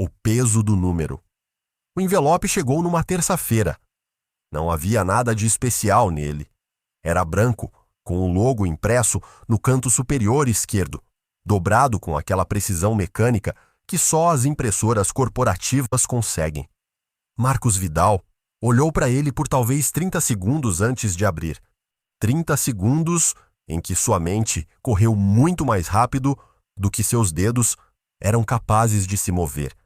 O peso do número. O envelope chegou numa terça-feira. Não havia nada de especial nele. Era branco, com o logo impresso no canto superior esquerdo, dobrado com aquela precisão mecânica que só as impressoras corporativas conseguem. Marcos Vidal olhou para ele por talvez 30 segundos antes de abrir. 30 segundos em que sua mente correu muito mais rápido do que seus dedos eram capazes de se mover.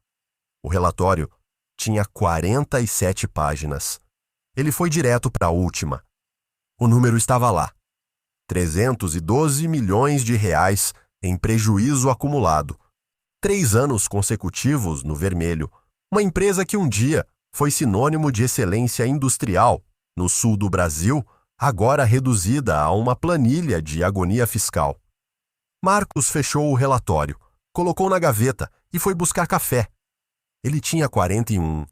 O relatório tinha 47 páginas. Ele foi direto para a última. O número estava lá. 312 milhões de reais em prejuízo acumulado. 3 anos consecutivos no vermelho. Uma empresa que um dia foi sinônimo de excelência industrial no sul do Brasil, agora reduzida a uma planilha de agonia fiscal. Marcos fechou o relatório, colocou na gaveta e foi buscar café. Ele tinha 41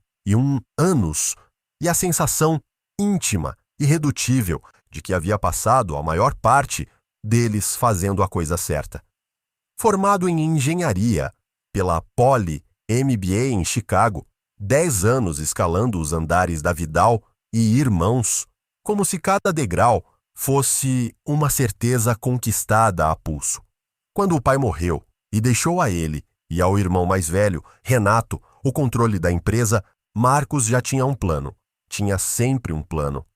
anos e a sensação íntima, irredutível, de que havia passado a maior parte deles fazendo a coisa certa. Formado em engenharia pela Poly MBA em Chicago, 10 anos escalando os andares da Vidal e Irmãos, como se cada degrau fosse uma certeza conquistada a pulso. Quando o pai morreu e deixou a ele e ao irmão mais velho, Renato, o controle da empresa, Marcos já tinha um plano. Tinha sempre um plano.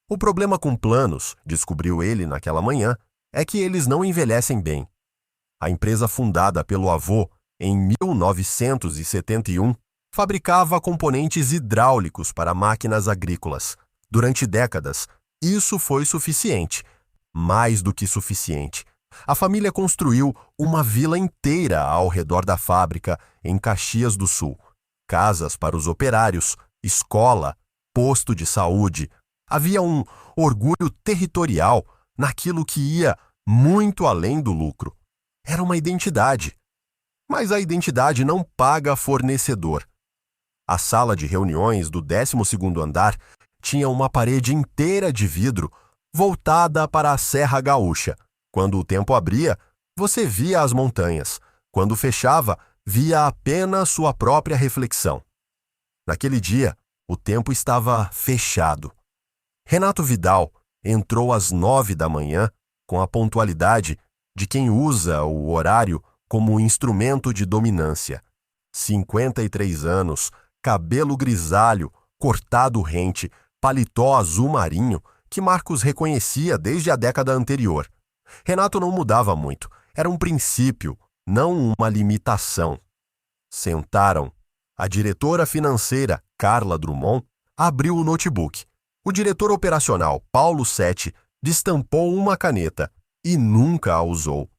O problema com planos, descobriu ele naquela manhã, é que eles não envelhecem bem. A empresa fundada pelo avô em 1971 fabricava componentes hidráulicos para máquinas agrícolas. Durante décadas, isso foi suficiente. Mais do que suficiente. A família construiu uma vila inteira ao redor da fábrica em Caxias do Sul. Casas para os operários, escola, posto de saúde. Havia um orgulho territorial naquilo que ia muito além do lucro. Era uma identidade. Mas a identidade não paga fornecedor. A sala de reuniões do 12º andar tinha uma parede inteira de vidro voltada para a Serra Gaúcha. Quando o tempo abria, você via as montanhas. Quando fechava, via apenas sua própria reflexão. Naquele dia, o tempo estava fechado. Renato Vidal entrou às 9 da manhã com a pontualidade de quem usa o horário como instrumento de dominância. 53 anos, cabelo grisalho, cortado rente, paletó azul marinho, que Marcos reconhecia desde a década anterior. Renato não mudava muito. Era um princípio, não uma limitação. Sentaram. A diretora financeira, Carla Drummond, abriu o notebook. O diretor operacional, Paulo Sete, destampou uma caneta e nunca a usou.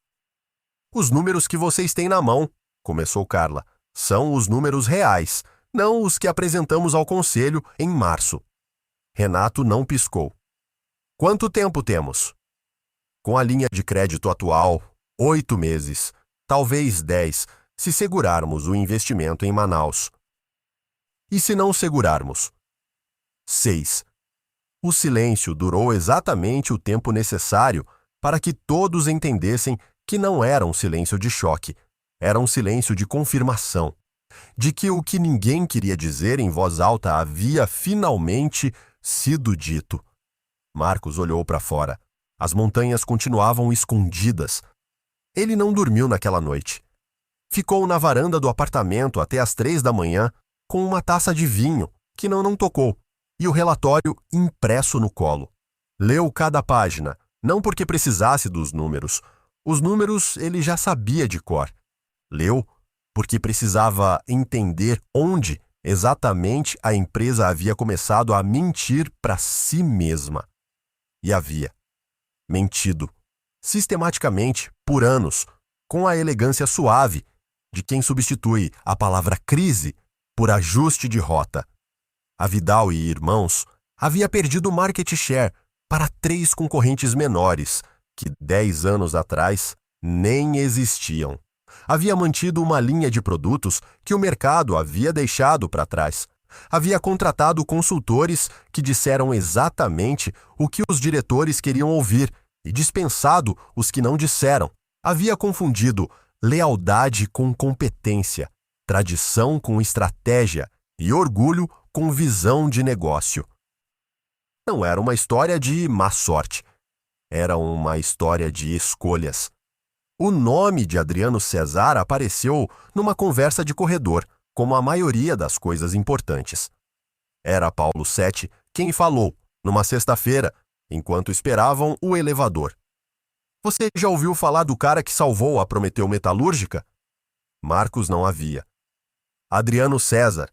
Os números que vocês têm na mão, começou Carla, são os números reais, não os que apresentamos ao conselho em março. Renato não piscou. Quanto tempo temos? Com a linha de crédito atual, 8 meses, talvez 10, se segurarmos o investimento em Manaus. E se não segurarmos? 6. O silêncio durou exatamente o tempo necessário para que todos entendessem que não era um silêncio de choque, era um silêncio de confirmação, de que o que ninguém queria dizer em voz alta havia finalmente sido dito. Marcos olhou para fora. As montanhas continuavam escondidas. Ele não dormiu naquela noite. Ficou na varanda do apartamento até às 3 da manhã com uma taça de vinho, que não tocou, e o relatório impresso no colo. Leu cada página, não porque precisasse dos números. Os números ele já sabia de cor. Leu porque precisava entender onde exatamente a empresa havia começado a mentir para si mesma. E havia mentido, sistematicamente, por anos, com a elegância suave de quem substitui a palavra crise por ajuste de rota. A Vidal e Irmãos havia perdido market share para 3 concorrentes menores, que 10 anos atrás nem existiam. Havia mantido uma linha de produtos que o mercado havia deixado para trás. Havia contratado consultores que disseram exatamente o que os diretores queriam ouvir e dispensado os que não disseram. Havia confundido lealdade com competência tradição com estratégia e orgulho com visão de negócio. Não era uma história de má sorte. Era uma história de escolhas. O nome de Adriano Cesar apareceu numa conversa de corredor, como a maioria das coisas importantes. Era Paulo Sete quem falou, numa sexta-feira, enquanto esperavam o elevador. Você já ouviu falar do cara que salvou a Prometeu Metalúrgica? Marcos não havia. Adriano Cesar,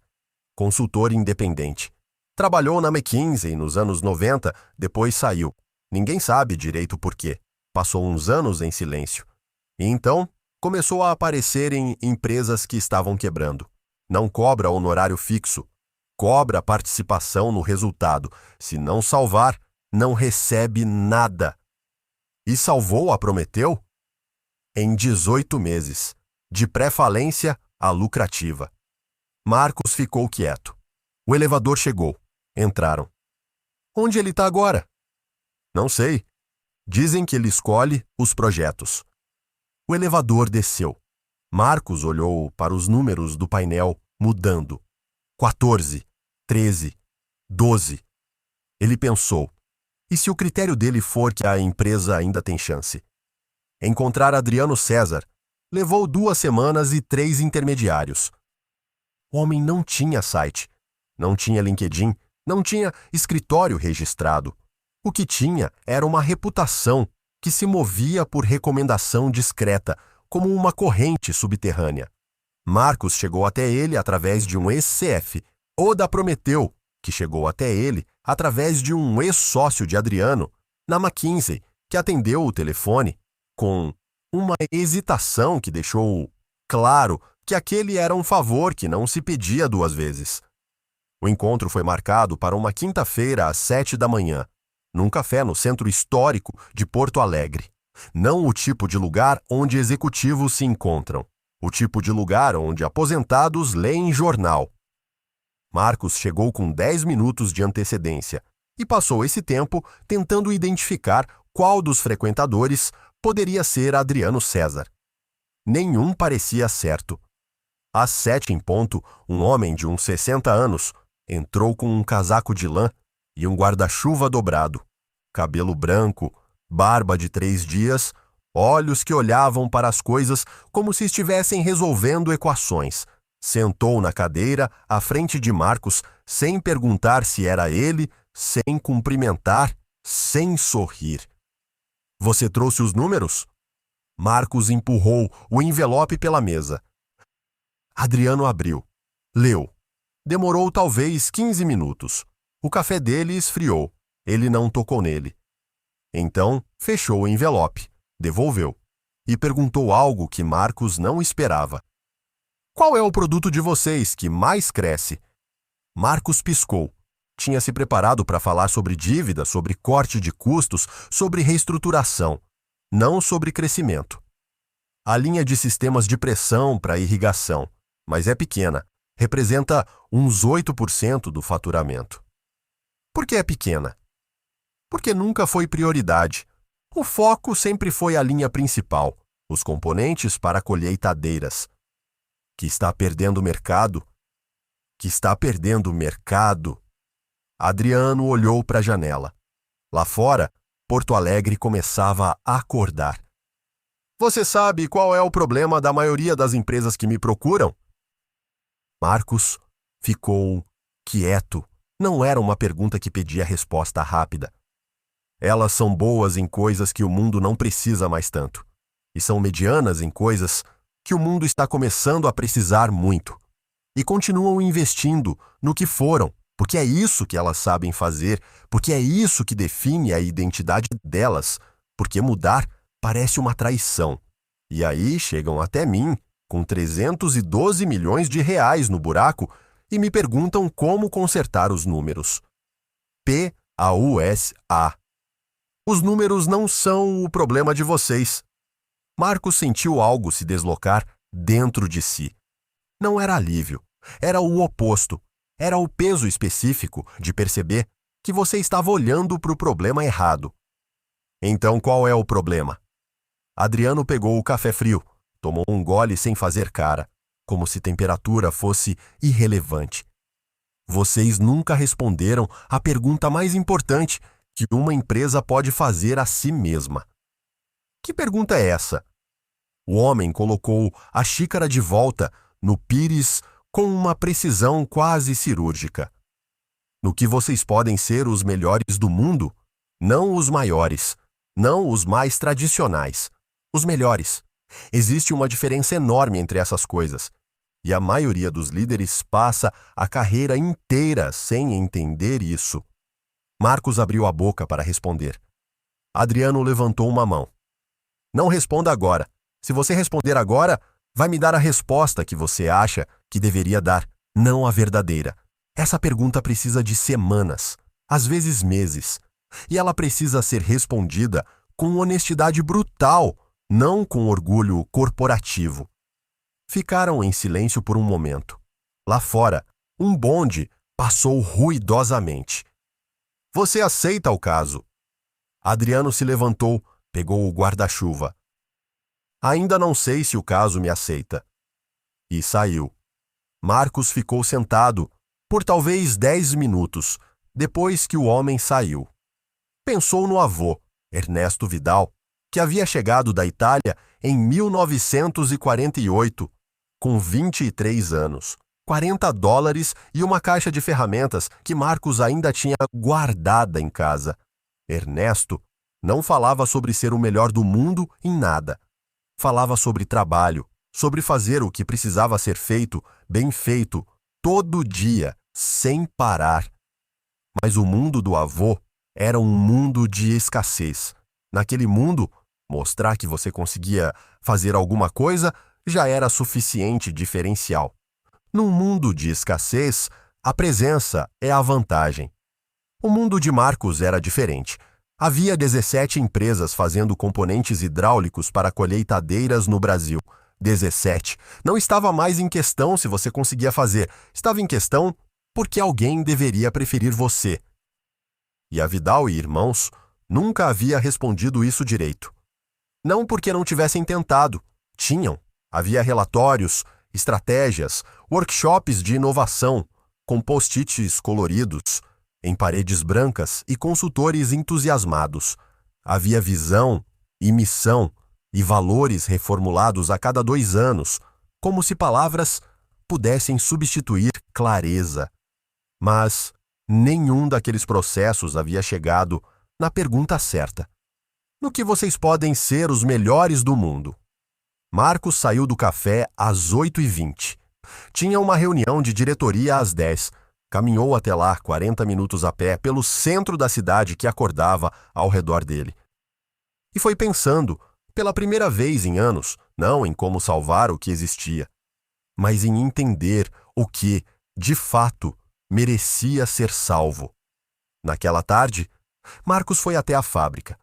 consultor independente. Trabalhou na McKinsey nos anos 90, depois saiu. Ninguém sabe direito por quê. Passou uns anos em silêncio. E então, começou a aparecer em empresas que estavam quebrando. Não cobra honorário fixo. Cobra participação no resultado. Se não salvar, não recebe nada. E salvou a Prometeu? Em 18 meses, de pré-falência a lucrativa. Marcos ficou quieto. O elevador chegou. Entraram. Onde ele está agora? Não sei. Dizem que ele escolhe os projetos. O elevador desceu. Marcos olhou para os números do painel mudando. 14, 13, 12. Ele pensou. E se o critério dele for que a empresa ainda tem chance? Encontrar Adriano Cesar levou 2 semanas e 3 intermediários. O homem não tinha site, não tinha LinkedIn, não tinha escritório registrado. O que tinha era uma reputação que se movia por recomendação discreta, como uma corrente subterrânea. Marcos chegou até ele através de um ex-CF, ou da Prometeu, que chegou até ele através de um ex-sócio de Adriano, na McKinsey, que atendeu o telefone com uma hesitação que deixou claro que aquele era um favor que não se pedia 2 vezes. O encontro foi marcado para uma quinta-feira às 7 da manhã, num café no centro histórico de Porto Alegre. Não o tipo de lugar onde executivos se encontram, o tipo de lugar onde aposentados leem jornal. Marcos chegou com 10 minutos de antecedência e passou esse tempo tentando identificar qual dos frequentadores poderia ser Adriano Cesar. Nenhum parecia certo. Às 7 em ponto, um homem de uns 60 anos entrou com um casaco de lã e um guarda-chuva dobrado, cabelo branco, barba de 3 dias, olhos que olhavam para as coisas como se estivessem resolvendo equações. Sentou na cadeira à frente de Marcos sem perguntar se era ele, sem cumprimentar, sem sorrir. Você trouxe os números? Marcos empurrou o envelope pela mesa. Adriano abriu. Leu. Demorou talvez 15 minutos. O café dele esfriou. Ele não tocou nele. Então, fechou o envelope, devolveu e perguntou algo que Marcos não esperava. Qual é o produto de vocês que mais cresce? Marcos piscou. Tinha se preparado para falar sobre dívida, sobre corte de custos, sobre reestruturação, não sobre crescimento. A linha de sistemas de pressão para irrigação, mas é pequena, representa uns 8% do faturamento. Por que é pequena? Porque nunca foi prioridade. O foco sempre foi a linha principal, os componentes para colheitadeiras. Que está perdendo mercado? Que está perdendo mercado? Adriano olhou para a janela. Lá fora, Porto Alegre começava a acordar. Você sabe qual é o problema da maioria das empresas que me procuram? Marcos ficou quieto. Não era uma pergunta que pedia resposta rápida. Elas são boas em coisas que o mundo não precisa mais tanto. E são medianas em coisas que o mundo está começando a precisar muito. E continuam investindo no que foram, porque é isso que elas sabem fazer, porque é isso que define a identidade delas, porque mudar parece uma traição. E aí chegam até mim, com 312 milhões de reais no buraco, e me perguntam como consertar os números. PAUSA. Os números não são o problema de vocês. Marcos sentiu algo se deslocar dentro de si. Não era alívio, era o oposto. Era o peso específico de perceber que você estava olhando para o problema errado. Então qual é o problema? Adriano pegou o café frio, tomou um gole sem fazer cara, como se temperatura fosse irrelevante. Vocês nunca responderam à pergunta mais importante que uma empresa pode fazer a si mesma. Que pergunta é essa? O homem colocou a xícara de volta no pires com uma precisão quase cirúrgica. No que vocês podem ser os melhores do mundo? Não os maiores, não os mais tradicionais, os melhores. Existe uma diferença enorme entre essas coisas. E a maioria dos líderes passa a carreira inteira sem entender isso. Marcos abriu a boca para responder. Adriano levantou uma mão. Não responda agora. Se você responder agora, vai me dar a resposta que você acha que deveria dar, não a verdadeira. Essa pergunta precisa de semanas, às vezes meses. E ela precisa ser respondida com honestidade brutal, não com orgulho corporativo. Ficaram em silêncio por um momento. Lá fora, um bonde passou ruidosamente. Você aceita o caso? Adriano se levantou, pegou o guarda-chuva. Ainda não sei se o caso me aceita. E saiu. Marcos ficou sentado por talvez 10 minutos, depois que o homem saiu. Pensou no avô, Ernesto Vidal, que havia chegado da Itália em 1948, com 23 anos, $40 e uma caixa de ferramentas que Marcos ainda tinha guardada em casa. Ernesto não falava sobre ser o melhor do mundo em nada. Falava sobre trabalho, sobre fazer o que precisava ser feito, bem feito, todo dia, sem parar. Mas o mundo do avô era um mundo de escassez. Naquele mundo, mostrar que você conseguia fazer alguma coisa já era suficiente diferencial. Num mundo de escassez, a presença é a vantagem. O mundo de Marcos era diferente. Havia 17 empresas fazendo componentes hidráulicos para colheitadeiras no Brasil. 17. Não estava mais em questão se você conseguia fazer. Estava em questão porque alguém deveria preferir você. E a Vidal e irmãos nunca havia respondido isso direito. Não porque não tivessem tentado. Tinham. Havia relatórios, estratégias, workshops de inovação, com post-its coloridos, em paredes brancas e consultores entusiasmados. Havia visão e missão e valores reformulados a cada 2 anos, como se palavras pudessem substituir clareza. Mas nenhum daqueles processos havia chegado na pergunta certa. No que vocês podem ser os melhores do mundo? Marcos saiu do café às 8h20. Tinha uma reunião de diretoria às 10. Caminhou até lá 40 minutos a pé pelo centro da cidade que acordava ao redor dele. E foi pensando, pela primeira vez em anos, não em como salvar o que existia, mas em entender o que, de fato, merecia ser salvo. Naquela tarde, Marcos foi até a fábrica.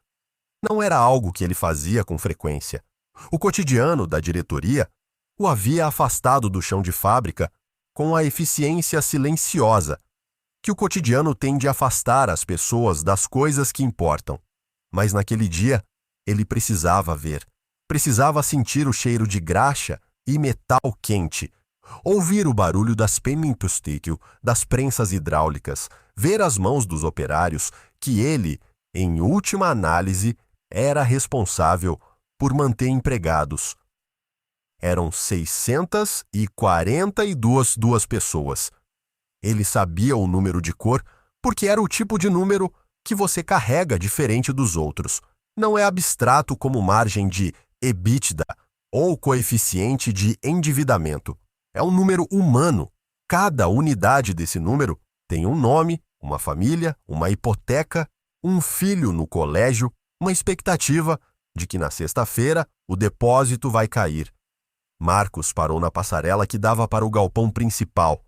Não era algo que ele fazia com frequência. O cotidiano da diretoria o havia afastado do chão de fábrica com a eficiência silenciosa que o cotidiano tende a afastar as pessoas das coisas que importam. Mas naquele dia, ele precisava ver. Precisava sentir o cheiro de graxa e metal quente, ouvir o barulho das penmintustíquio, das prensas hidráulicas, ver as mãos dos operários que ele, em última análise, era responsável por manter empregados. Eram 642 pessoas. Ele sabia o número de cor porque era o tipo de número que você carrega diferente dos outros. Não é abstrato como margem de EBITDA ou coeficiente de endividamento. É um número humano. Cada unidade desse número tem um nome, uma família, uma hipoteca, um filho no colégio, uma expectativa de que na sexta-feira o depósito vai cair. Marcos parou na passarela que dava para o galpão principal.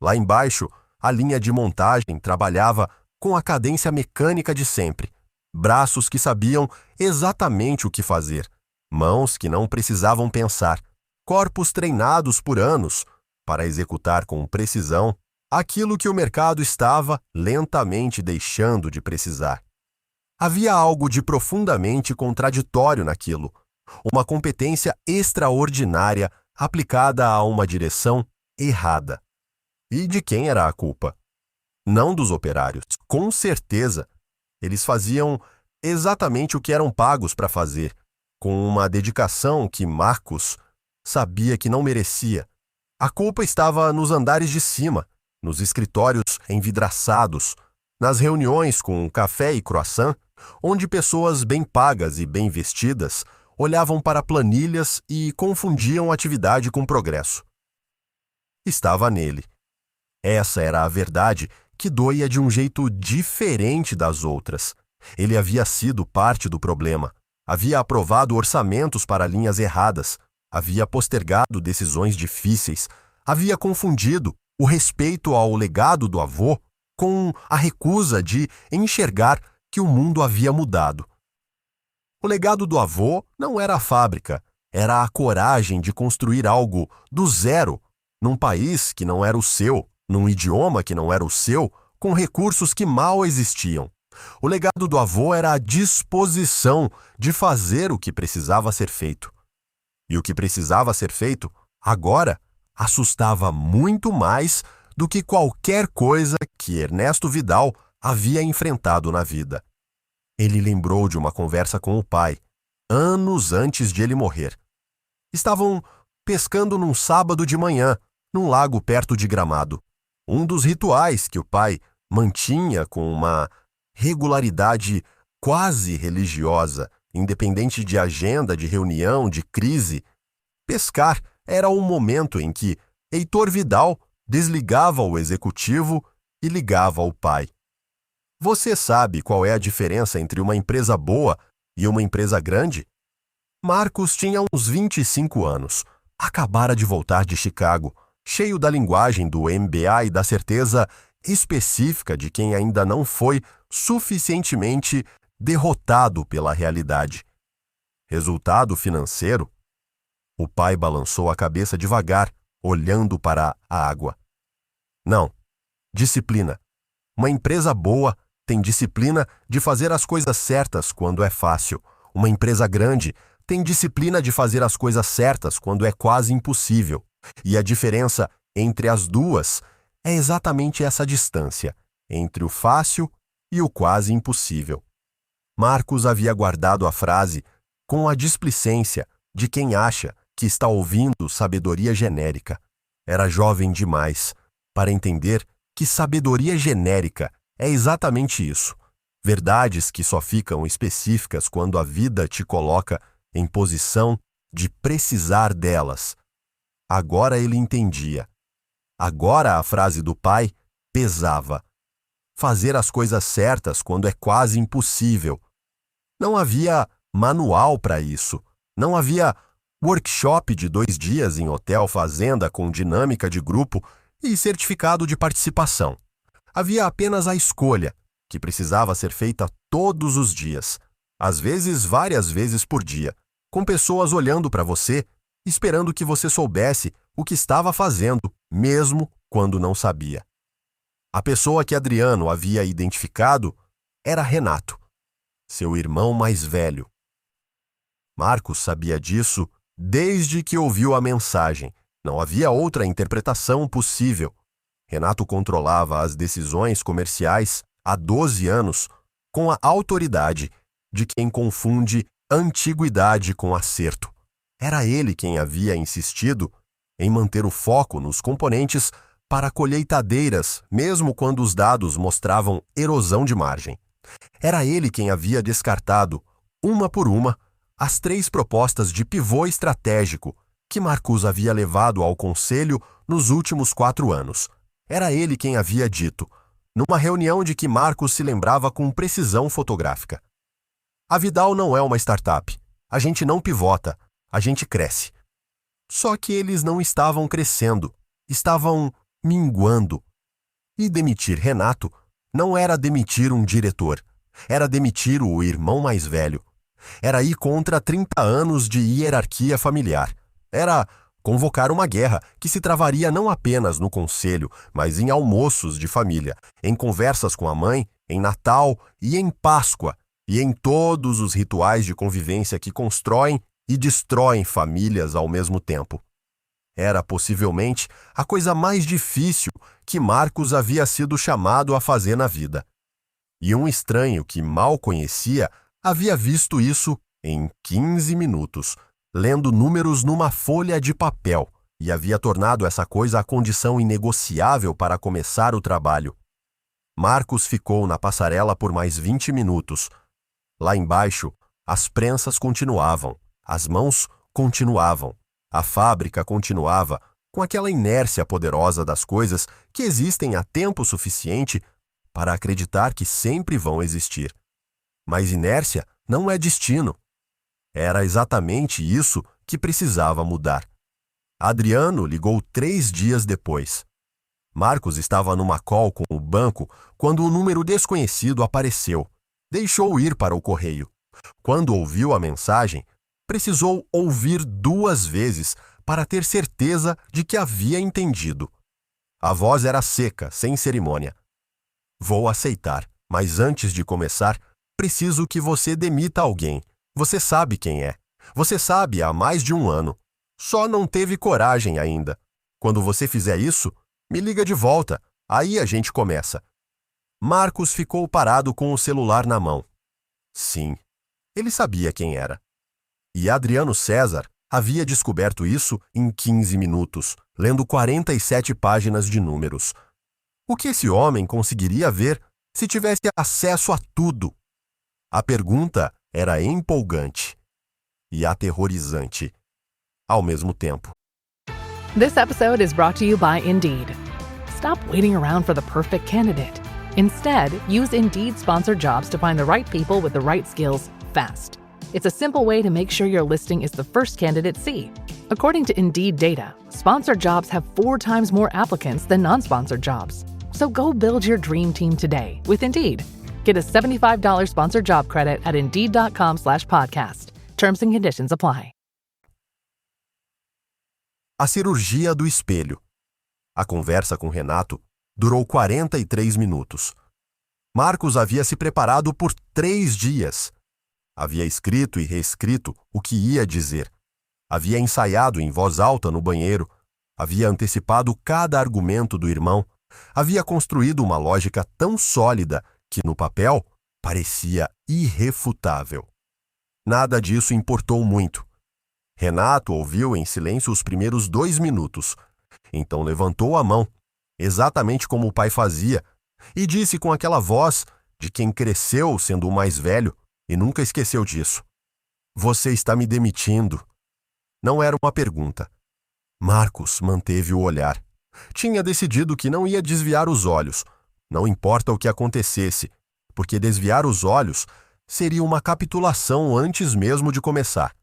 Lá embaixo, a linha de montagem trabalhava com a cadência mecânica de sempre. Braços que sabiam exatamente o que fazer. Mãos que não precisavam pensar. Corpos treinados por anos para executar com precisão aquilo que o mercado estava lentamente deixando de precisar. Havia algo de profundamente contraditório naquilo. Uma competência extraordinária aplicada a uma direção errada. E de quem era a culpa? Não dos operários, com certeza. Eles faziam exatamente o que eram pagos para fazer, com uma dedicação que Marcos sabia que não merecia. A culpa estava nos andares de cima, nos escritórios envidraçados, nas reuniões com café e croissant, onde pessoas bem pagas e bem vestidas olhavam para planilhas e confundiam atividade com progresso. Estava nele. Essa era a verdade que doía de um jeito diferente das outras. Ele havia sido parte do problema. Havia aprovado orçamentos para linhas erradas. Havia postergado decisões difíceis. Havia confundido o respeito ao legado do avô com a recusa de enxergar que o mundo havia mudado. O legado do avô não era a fábrica, era a coragem de construir algo do zero, num país que não era o seu, num idioma que não era o seu, com recursos que mal existiam. O legado do avô era a disposição de fazer o que precisava ser feito. E o que precisava ser feito, agora, assustava muito mais do que qualquer coisa que Ernesto Vidal havia enfrentado na vida. Ele lembrou de uma conversa com o pai, anos antes de ele morrer. Estavam pescando num sábado de manhã, num lago perto de Gramado. Um dos rituais que o pai mantinha com uma regularidade quase religiosa, independente de agenda, de reunião, de crise. Pescar era o momento em que Heitor Vidal desligava o executivo e ligava ao pai. Você sabe qual é a diferença entre uma empresa boa e uma empresa grande? Marcos tinha uns 25 anos. Acabara de voltar de Chicago, cheio da linguagem do MBA e da certeza específica de quem ainda não foi suficientemente derrotado pela realidade. Resultado financeiro? O pai balançou a cabeça devagar, olhando para a água. Não. Disciplina. Uma empresa boa tem disciplina de fazer as coisas certas quando é fácil. Uma empresa grande tem disciplina de fazer as coisas certas quando é quase impossível. E a diferença entre as duas é exatamente essa distância entre o fácil e o quase impossível. Marcos havia guardado a frase com a displicência de quem acha que está ouvindo sabedoria genérica. Era jovem demais para entender que sabedoria genérica é exatamente isso. Verdades que só ficam específicas quando a vida te coloca em posição de precisar delas. Agora ele entendia. Agora a frase do pai pesava. Fazer as coisas certas quando é quase impossível. Não havia manual para isso. Não havia workshop de 2 dias em hotel fazenda com dinâmica de grupo e certificado de participação. Havia apenas a escolha, que precisava ser feita todos os dias, às vezes várias vezes por dia, com pessoas olhando para você, esperando que você soubesse o que estava fazendo, mesmo quando não sabia. A pessoa que Adriano havia identificado era Renato, seu irmão mais velho. Marcos sabia disso desde que ouviu a mensagem. Não havia outra interpretação possível. Renato controlava as decisões comerciais há 12 anos com a autoridade de quem confunde antiguidade com acerto. Era ele quem havia insistido em manter o foco nos componentes para colheitadeiras, mesmo quando os dados mostravam erosão de margem. Era ele quem havia descartado, uma por uma, as 3 propostas de pivô estratégico que Marcus havia levado ao conselho nos últimos 4 anos. Era ele quem havia dito, numa reunião de que Marcos se lembrava com precisão fotográfica: a Vidal não é uma startup. A gente não pivota, a gente cresce. Só que eles não estavam crescendo, estavam minguando. E demitir Renato não era demitir um diretor, era demitir o irmão mais velho. Era ir contra 30 anos de hierarquia familiar. Era convocar uma guerra que se travaria não apenas no conselho, mas em almoços de família, em conversas com a mãe, em Natal e em Páscoa, e em todos os rituais de convivência que constroem e destroem famílias ao mesmo tempo. Era possivelmente a coisa mais difícil que Marcos havia sido chamado a fazer na vida. E um estranho que mal conhecia havia visto isso em 15 minutos, lendo números numa folha de papel, e havia tornado essa coisa a condição inegociável para começar o trabalho. Marcos ficou na passarela por mais 20 minutos. Lá embaixo, as prensas continuavam, as mãos continuavam, a fábrica continuava, com aquela inércia poderosa das coisas que existem há tempo suficiente para acreditar que sempre vão existir. Mas inércia não é destino. Era exatamente isso que precisava mudar. Adriano ligou 3 dias depois. Marcos estava numa call com o banco quando o número desconhecido apareceu. Deixou ir para o correio. Quando ouviu a mensagem, precisou ouvir 2 vezes para ter certeza de que havia entendido. A voz era seca, sem cerimônia. Vou aceitar, mas antes de começar, preciso que você demita alguém. Você sabe quem é. Você sabe há mais de 1 ano. Só não teve coragem ainda. Quando você fizer isso, me liga de volta. Aí a gente começa. Marcos ficou parado com o celular na mão. Sim, ele sabia quem era. E Adriano César havia descoberto isso em 15 minutos, lendo 47 páginas de números. O que esse homem conseguiria ver se tivesse acesso a tudo? A pergunta era empolgante e aterrorizante ao mesmo tempo. This episode is brought to you by Indeed. Stop waiting around for the perfect candidate. Instead, use Indeed sponsored jobs to find the right people with the right skills fast. It's a simple way to make sure your listing is the first candidates see. According to Indeed data, sponsored jobs have 4 times more applicants than non-sponsored jobs. So go build your dream team today with Indeed. Get a $75 sponsored job credit at Indeed.com/podcast. Terms and conditions apply. A cirurgia do espelho. A conversa com Renato durou 43 minutos. Marcos havia se preparado por 3 dias. Havia escrito e reescrito o que ia dizer. Havia ensaiado em voz alta no banheiro. Havia antecipado cada argumento do irmão. Havia construído uma lógica tão sólida que, no papel, parecia irrefutável. Nada disso importou muito. Renato ouviu em silêncio os primeiros 2 minutos. Então levantou a mão, exatamente como o pai fazia, e disse com aquela voz de quem cresceu sendo o mais velho e nunca esqueceu disso: "Você está me demitindo." Não era uma pergunta. Marcos manteve o olhar. Tinha decidido que não ia desviar os olhos, não importa o que acontecesse, porque desviar os olhos seria uma capitulação antes mesmo de começar.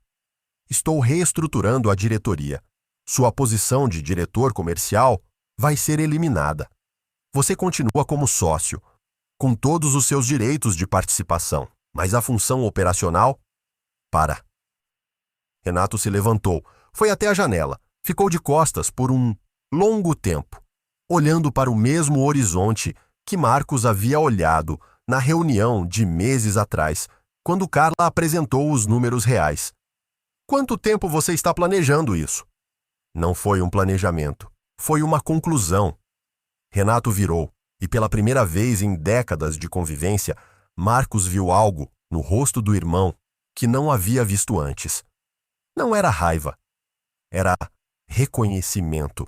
Estou reestruturando a diretoria. Sua posição de diretor comercial vai ser eliminada. Você continua como sócio, com todos os seus direitos de participação, mas a função operacional, para. Renato se levantou, foi até a janela, ficou de costas por um longo tempo, olhando para o mesmo horizonte que Marcos havia olhado na reunião de meses atrás, quando Carla apresentou os números reais. Quanto tempo você está planejando isso? Não foi um planejamento, foi uma conclusão. Renato virou, e pela primeira vez em décadas de convivência, Marcos viu algo no rosto do irmão que não havia visto antes. Não era raiva, era reconhecimento.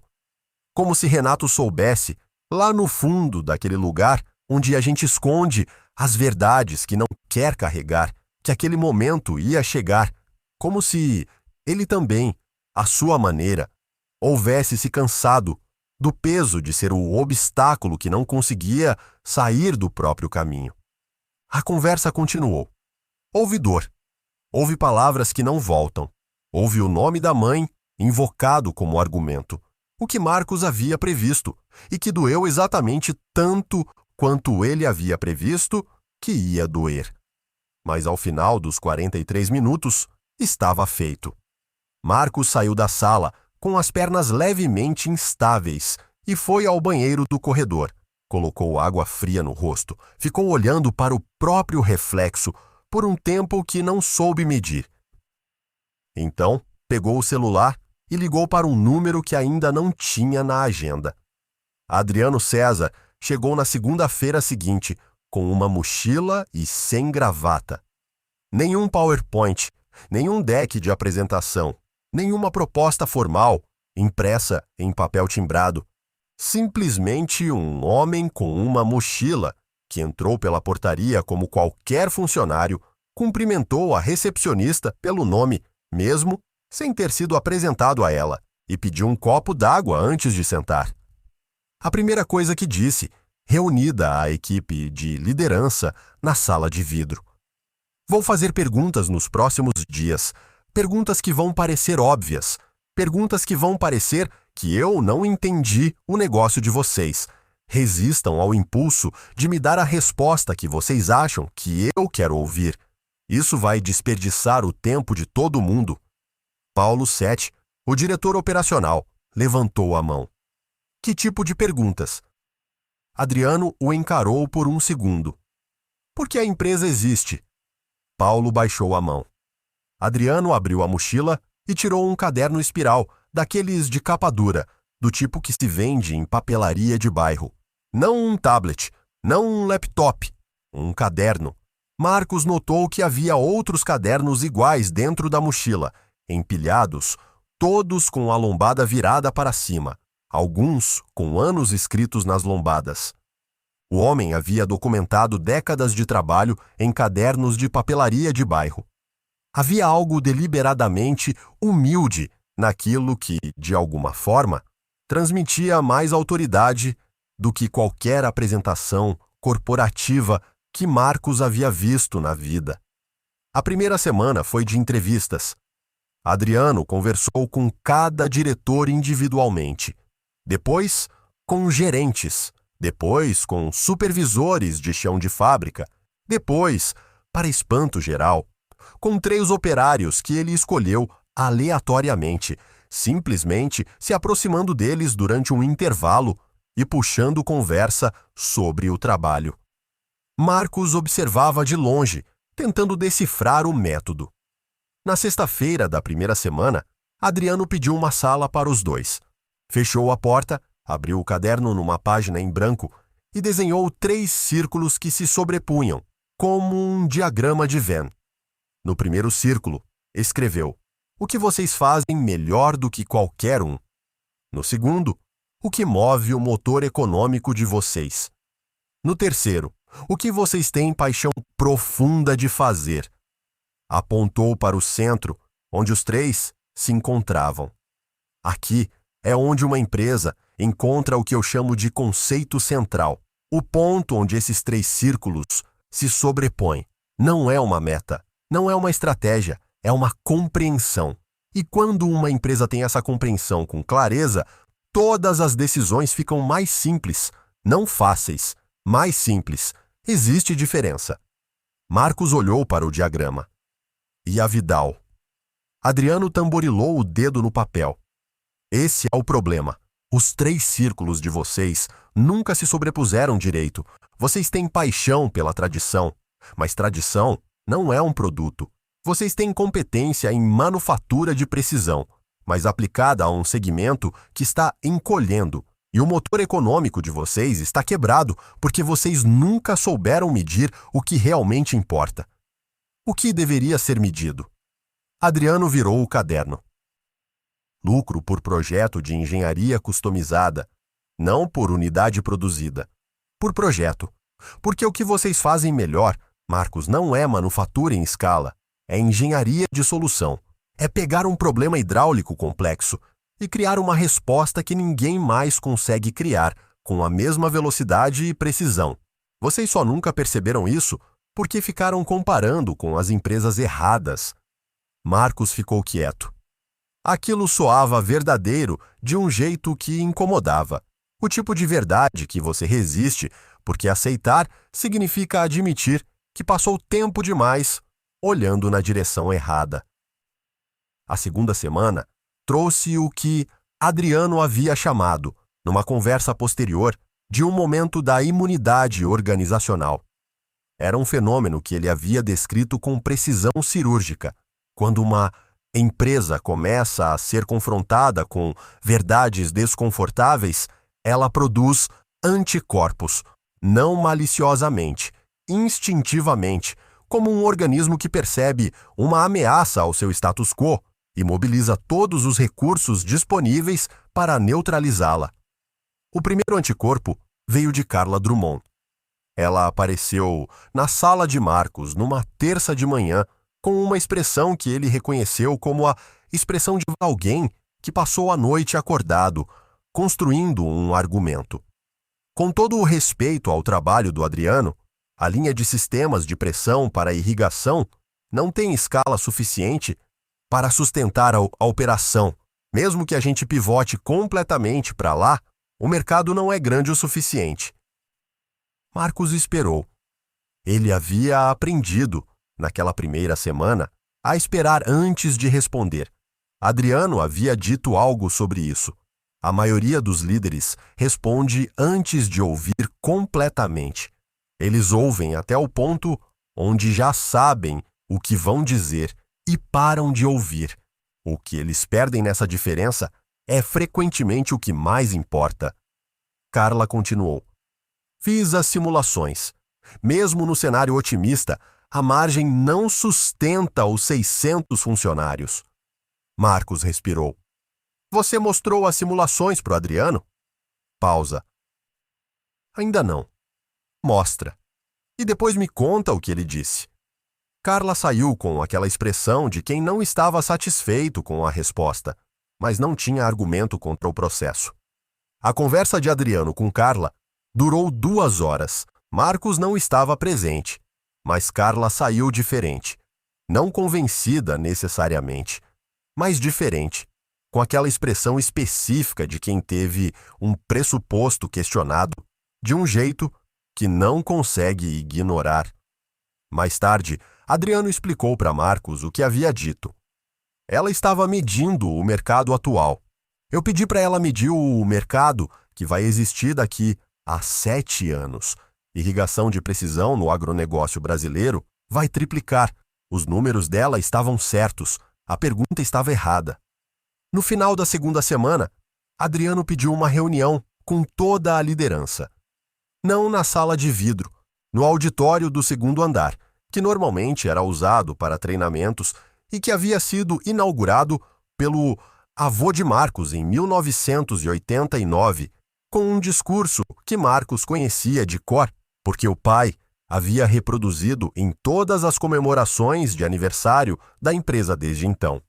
Como se Renato soubesse, lá no fundo daquele lugar onde a gente esconde as verdades que não quer carregar, que aquele momento ia chegar, como se ele também, à sua maneira, houvesse se cansado do peso de ser o obstáculo que não conseguia sair do próprio caminho. A conversa continuou. Houve dor. Houve palavras que não voltam. Houve o nome da mãe invocado como argumento, o que Marcos havia previsto e que doeu exatamente tanto quanto ele havia previsto que ia doer. Mas ao final dos 43 minutos, estava feito. Marcos saiu da sala com as pernas levemente instáveis e foi ao banheiro do corredor. Colocou água fria no rosto, ficou olhando para o próprio reflexo por um tempo que não soube medir. Então, pegou o celular e ligou para um número que ainda não tinha na agenda. Adriano César chegou na segunda-feira seguinte com uma mochila e sem gravata. Nenhum PowerPoint, nenhum deck de apresentação, nenhuma proposta formal, impressa em papel timbrado. Simplesmente um homem com uma mochila que entrou pela portaria como qualquer funcionário, cumprimentou a recepcionista pelo nome, mesmo sem ter sido apresentado a ela, e pediu um copo d'água antes de sentar. A primeira coisa que disse, reunida a equipe de liderança na sala de vidro. Vou fazer perguntas nos próximos dias, perguntas que vão parecer óbvias, perguntas que vão parecer que eu não entendi o negócio de vocês. Resistam ao impulso de me dar a resposta que vocês acham que eu quero ouvir. Isso vai desperdiçar o tempo de todo mundo. Paulo Sete, o diretor operacional, levantou a mão. Que tipo de perguntas? Adriano o encarou por um segundo. Por que a empresa existe? Paulo baixou a mão. Adriano abriu a mochila e tirou um caderno espiral, daqueles de capa dura, do tipo que se vende em papelaria de bairro. Não um tablet, não um laptop, um caderno. Marcos notou que havia outros cadernos iguais dentro da mochila, empilhados, todos com a lombada virada para cima, alguns com anos escritos nas lombadas. O homem havia documentado décadas de trabalho em cadernos de papelaria de bairro. Havia algo deliberadamente humilde naquilo que, de alguma forma, transmitia mais autoridade do que qualquer apresentação corporativa que Marcos havia visto na vida. A primeira semana foi de entrevistas. Adriano conversou com cada diretor individualmente, depois com gerentes, depois com supervisores de chão de fábrica, depois, para espanto geral, com 3 operários que ele escolheu aleatoriamente, simplesmente se aproximando deles durante um intervalo e puxando conversa sobre o trabalho. Marcos observava de longe, tentando decifrar o método. Na sexta-feira da primeira semana, Adriano pediu uma sala para os 2. Fechou a porta, abriu o caderno numa página em branco e desenhou 3 círculos que se sobrepunham, como um diagrama de Venn. No primeiro círculo, escreveu: o que vocês fazem melhor do que qualquer um. No segundo, o que move o motor econômico de vocês. No terceiro, o que vocês têm paixão profunda de fazer. Apontou para o centro, onde os 3 se encontravam. Aqui é onde uma empresa encontra o que eu chamo de conceito central, o ponto onde esses 3 círculos se sobrepõem. Não é uma meta, não é uma estratégia, é uma compreensão. E quando uma empresa tem essa compreensão com clareza, todas as decisões ficam mais simples, não fáceis, mais simples. Existe diferença. Marcos olhou para o diagrama. E a Vidal? Adriano tamborilou o dedo no papel. Esse é o problema. Os 3 círculos de vocês nunca se sobrepuseram direito. Vocês têm paixão pela tradição, mas tradição não é um produto. Vocês têm competência em manufatura de precisão, mas aplicada a um segmento que está encolhendo. E o motor econômico de vocês está quebrado porque vocês nunca souberam medir o que realmente importa. O que deveria ser medido? Adriano virou o caderno. Lucro por projeto de engenharia customizada, não por unidade produzida. Por projeto. Porque o que vocês fazem melhor, Marcos, não é manufatura em escala, é engenharia de solução. É pegar um problema hidráulico complexo e criar uma resposta que ninguém mais consegue criar, com a mesma velocidade e precisão. Vocês só nunca perceberam isso porque ficaram comparando com as empresas erradas. Marcos ficou quieto. Aquilo soava verdadeiro de um jeito que incomodava. O tipo de verdade que você resiste, porque aceitar significa admitir que passou tempo demais olhando na direção errada. A segunda semana trouxe o que Adriano havia chamado, numa conversa posterior, de um momento da imunidade organizacional. Era um fenômeno que ele havia descrito com precisão cirúrgica, quando uma empresa começa a ser confrontada com verdades desconfortáveis, ela produz anticorpos, não maliciosamente, instintivamente, como um organismo que percebe uma ameaça ao seu status quo e mobiliza todos os recursos disponíveis para neutralizá-la. O primeiro anticorpo veio de Carla Drummond. Ela apareceu na sala de Marcos numa terça de manhã com uma expressão que ele reconheceu como a expressão de alguém que passou a noite acordado, construindo um argumento. Com todo o respeito ao trabalho do Adriano, a linha de sistemas de pressão para irrigação não tem escala suficiente para sustentar a operação. Mesmo que a gente pivote completamente para lá, o mercado não é grande o suficiente. Marcos esperou. Ele havia aprendido, naquela primeira semana, a esperar antes de responder. Adriano havia dito algo sobre isso. A maioria dos líderes responde antes de ouvir completamente. Eles ouvem até o ponto onde já sabem o que vão dizer e param de ouvir. O que eles perdem nessa diferença é frequentemente o que mais importa. Carla continuou. Fiz as simulações. Mesmo no cenário otimista, a margem não sustenta os 600 funcionários. Marcos respirou. Você mostrou as simulações para o Adriano? Pausa. Ainda não. Mostra. E depois me conta o que ele disse. Carla saiu com aquela expressão de quem não estava satisfeito com a resposta, mas não tinha argumento contra o processo. A conversa de Adriano com Carla durou 2 horas. Marcos não estava presente, mas Carla saiu diferente. Não convencida necessariamente, mas diferente, com aquela expressão específica de quem teve um pressuposto questionado, de um jeito que não consegue ignorar. Mais tarde, Adriano explicou para Marcos o que havia dito. Ela estava medindo o mercado atual. Eu pedi para ela medir o mercado que vai existir daqui a 7 anos. Irrigação de precisão no agronegócio brasileiro vai triplicar. Os números dela estavam certos. A pergunta estava errada. No final da segunda semana, Adriano pediu uma reunião com toda a liderança. Não na sala de vidro, no auditório do 2º andar, que normalmente era usado para treinamentos e que havia sido inaugurado pelo avô de Marcos em 1989, com um discurso que Marcos conhecia de cor, porque o pai havia reproduzido em todas as comemorações de aniversário da empresa desde então.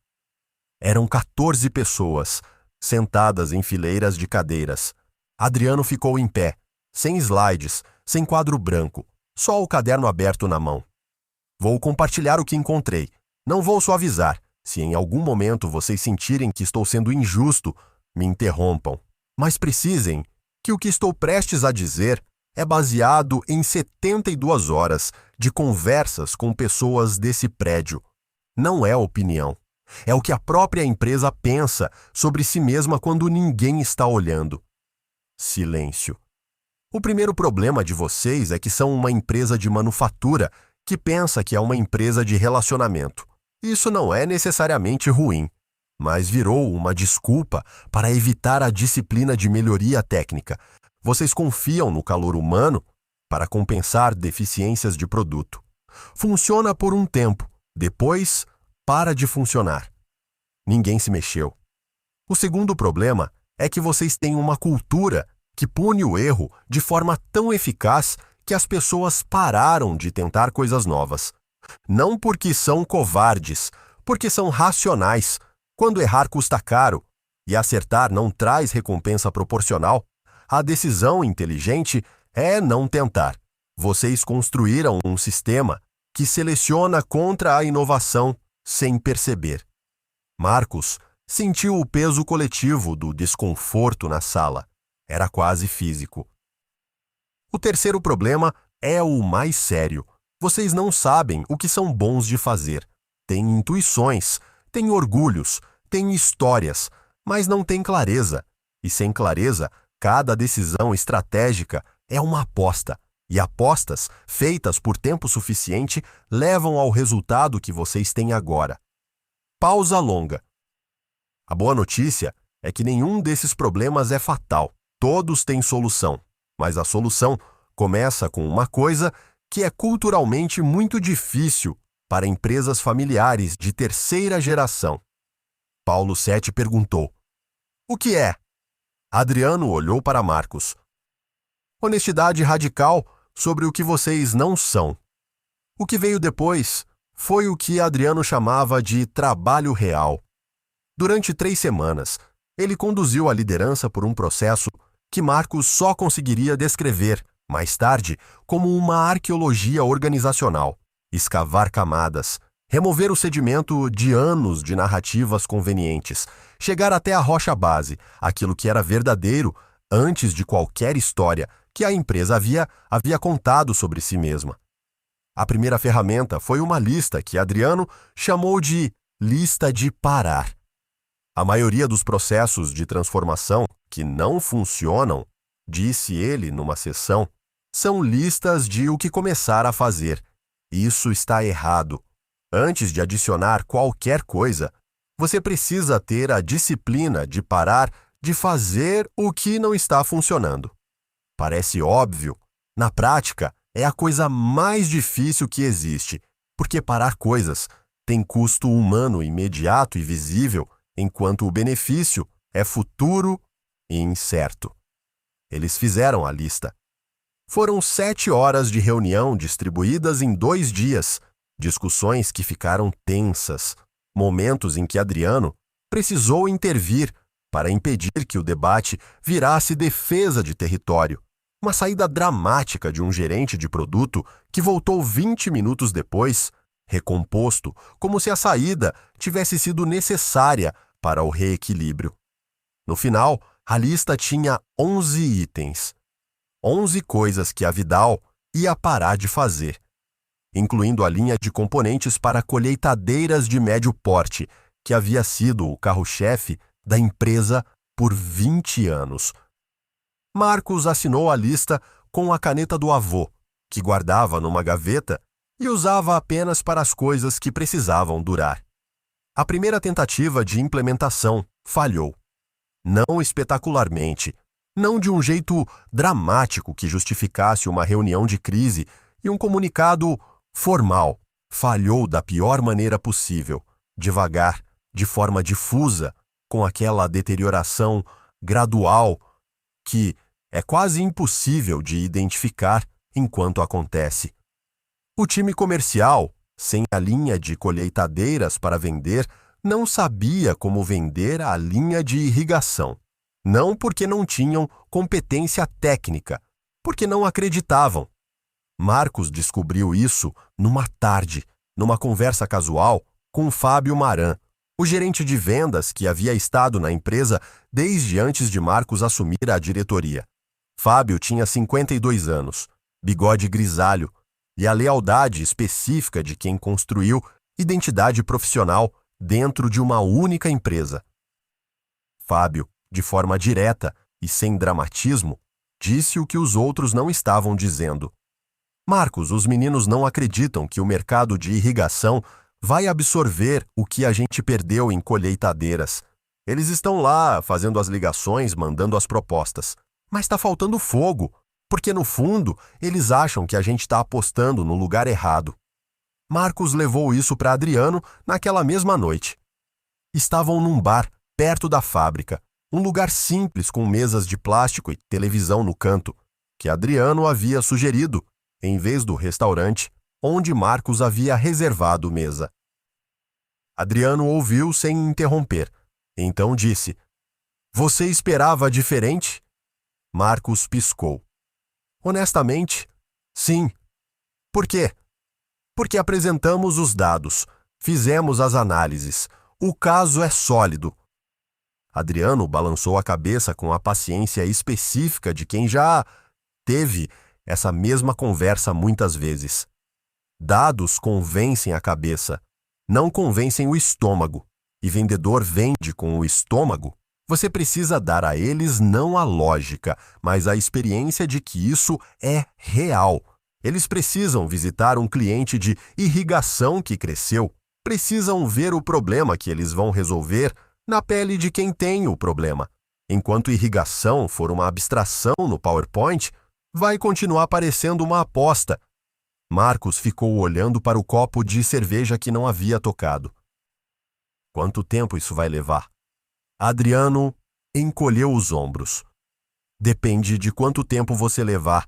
Eram 14 pessoas, sentadas em fileiras de cadeiras. Adriano ficou em pé, sem slides, sem quadro branco, só o caderno aberto na mão. Vou compartilhar o que encontrei. Não vou suavizar. Se em algum momento vocês sentirem que estou sendo injusto, me interrompam. Mas precisem que o que estou prestes a dizer é baseado em 72 horas de conversas com pessoas desse prédio. Não é opinião. É o que a própria empresa pensa sobre si mesma quando ninguém está olhando. Silêncio. O primeiro problema de vocês é que são uma empresa de manufatura que pensa que é uma empresa de relacionamento. Isso não é necessariamente ruim, mas virou uma desculpa para evitar a disciplina de melhoria técnica. Vocês confiam no calor humano para compensar deficiências de produto. Funciona por um tempo, depois para de funcionar. Ninguém se mexeu. O segundo problema é que vocês têm uma cultura que pune o erro de forma tão eficaz que as pessoas pararam de tentar coisas novas. Não porque são covardes, porque são racionais. Quando errar custa caro e acertar não traz recompensa proporcional, a decisão inteligente é não tentar. Vocês construíram um sistema que seleciona contra a inovação sem perceber. Marcos sentiu o peso coletivo do desconforto na sala. Era quase físico. O terceiro problema é o mais sério. Vocês não sabem o que são bons de fazer. Têm intuições, têm orgulhos, têm histórias, mas não têm clareza. E sem clareza, cada decisão estratégica é uma aposta. E apostas, feitas por tempo suficiente, levam ao resultado que vocês têm agora. pausa longa. A boa notícia é que nenhum desses problemas é fatal. Todos têm solução, mas a solução começa com uma coisa que é culturalmente muito difícil para empresas familiares de terceira geração. Paulo VII perguntou: "O que é?" Adriano olhou para Marcos. "Honestidade radical sobre o que vocês não são." O que veio depois foi o que Adriano chamava de trabalho real. Durante 3 semanas, ele conduziu a liderança por um processo que Marcos só conseguiria descrever, mais tarde, como uma arqueologia organizacional. Escavar camadas, remover o sedimento de anos de narrativas convenientes, chegar até a rocha base, aquilo que era verdadeiro antes de qualquer história que a empresa havia contado sobre si mesma. A primeira ferramenta foi uma lista que Adriano chamou de lista de parar. A maioria dos processos de transformação que não funcionam, disse ele numa sessão, são listas de o que começar a fazer. Isso está errado. Antes de adicionar qualquer coisa, você precisa ter a disciplina de parar de fazer o que não está funcionando. Parece óbvio. Na prática, é a coisa mais difícil que existe, porque parar coisas tem custo humano imediato e visível, enquanto o benefício é futuro e incerto. Eles fizeram a lista. Foram 7 horas de reunião distribuídas em 2 dias, discussões que ficaram tensas, momentos em que Adriano precisou intervir para impedir que o debate virasse defesa de território. Uma saída dramática de um gerente de produto que voltou 20 minutos depois, recomposto, como se a saída tivesse sido necessária para o reequilíbrio. No final, a lista tinha 11 itens. 11 coisas que a Vidal ia parar de fazer, incluindo a linha de componentes para colheitadeiras de médio porte, que havia sido o carro-chefe da empresa por 20 anos. Marcos assinou a lista com a caneta do avô, que guardava numa gaveta e usava apenas para as coisas que precisavam durar. A primeira tentativa de implementação falhou. Não espetacularmente, não de um jeito dramático que justificasse uma reunião de crise e um comunicado formal. Falhou da pior maneira possível, devagar, de forma difusa, com aquela deterioração gradual que é quase impossível de identificar enquanto acontece. O time comercial, sem a linha de colheitadeiras para vender, não sabia como vender a linha de irrigação. Não porque não tinham competência técnica, porque não acreditavam. Marcos descobriu isso numa tarde, numa conversa casual com Fábio Maran, o gerente de vendas que havia estado na empresa desde antes de Marcos assumir a diretoria. Fábio tinha 52 anos, bigode grisalho e a lealdade específica de quem construiu identidade profissional dentro de uma única empresa. Fábio, de forma direta e sem dramatismo, disse o que os outros não estavam dizendo. Marcos, os meninos não acreditam que o mercado de irrigação vai absorver o que a gente perdeu em colheitadeiras. Eles estão lá fazendo as ligações, mandando as propostas. Mas está faltando fogo, porque no fundo eles acham que a gente está apostando no lugar errado. Marcos levou isso para Adriano naquela mesma noite. Estavam num bar perto da fábrica, um lugar simples com mesas de plástico e televisão no canto, que Adriano havia sugerido, em vez do restaurante onde Marcos havia reservado mesa. Adriano ouviu sem interromper, então disse: "Você esperava diferente?" Marcos piscou. "Honestamente, sim." "Por quê?" "Porque apresentamos os dados, fizemos as análises. O caso é sólido." Adriano balançou a cabeça com a paciência específica de quem já teve essa mesma conversa muitas vezes. Dados convencem a cabeça, não convencem o estômago. E vendedor vende com o estômago. Você precisa dar a eles não a lógica, mas a experiência de que isso é real. Eles precisam visitar um cliente de irrigação que cresceu, precisam ver o problema que eles vão resolver na pele de quem tem o problema. Enquanto irrigação for uma abstração no PowerPoint, vai continuar parecendo uma aposta. Marcos ficou olhando para o copo de cerveja que não havia tocado. Quanto tempo isso vai levar? Adriano encolheu os ombros. Depende de quanto tempo você levar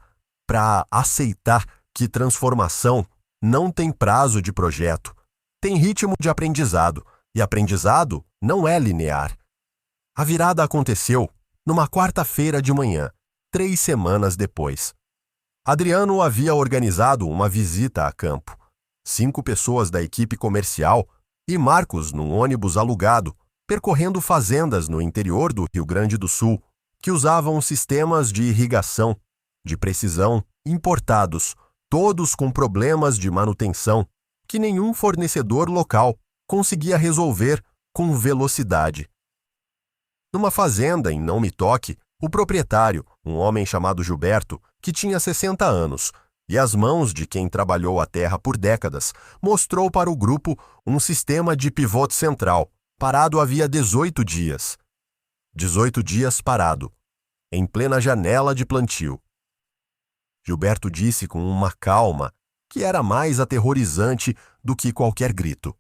para aceitar que transformação não tem prazo de projeto, tem ritmo de aprendizado, e aprendizado não é linear. A virada aconteceu numa quarta-feira de manhã, 3 semanas depois. Adriano havia organizado uma visita a campo. 5 pessoas da equipe comercial e Marcos num ônibus alugado, percorrendo fazendas no interior do Rio Grande do Sul, que usavam sistemas de irrigação, de precisão, importados, todos com problemas de manutenção, que nenhum fornecedor local conseguia resolver com velocidade. Numa fazenda em Não Me Toque, o proprietário, um homem chamado Gilberto, que tinha 60 anos, e as mãos de quem trabalhou a terra por décadas, mostrou para o grupo um sistema de pivote central, parado havia 18 dias. 18 dias parado, em plena janela de plantio. Gilberto disse com uma calma que era mais aterrorizante do que qualquer grito.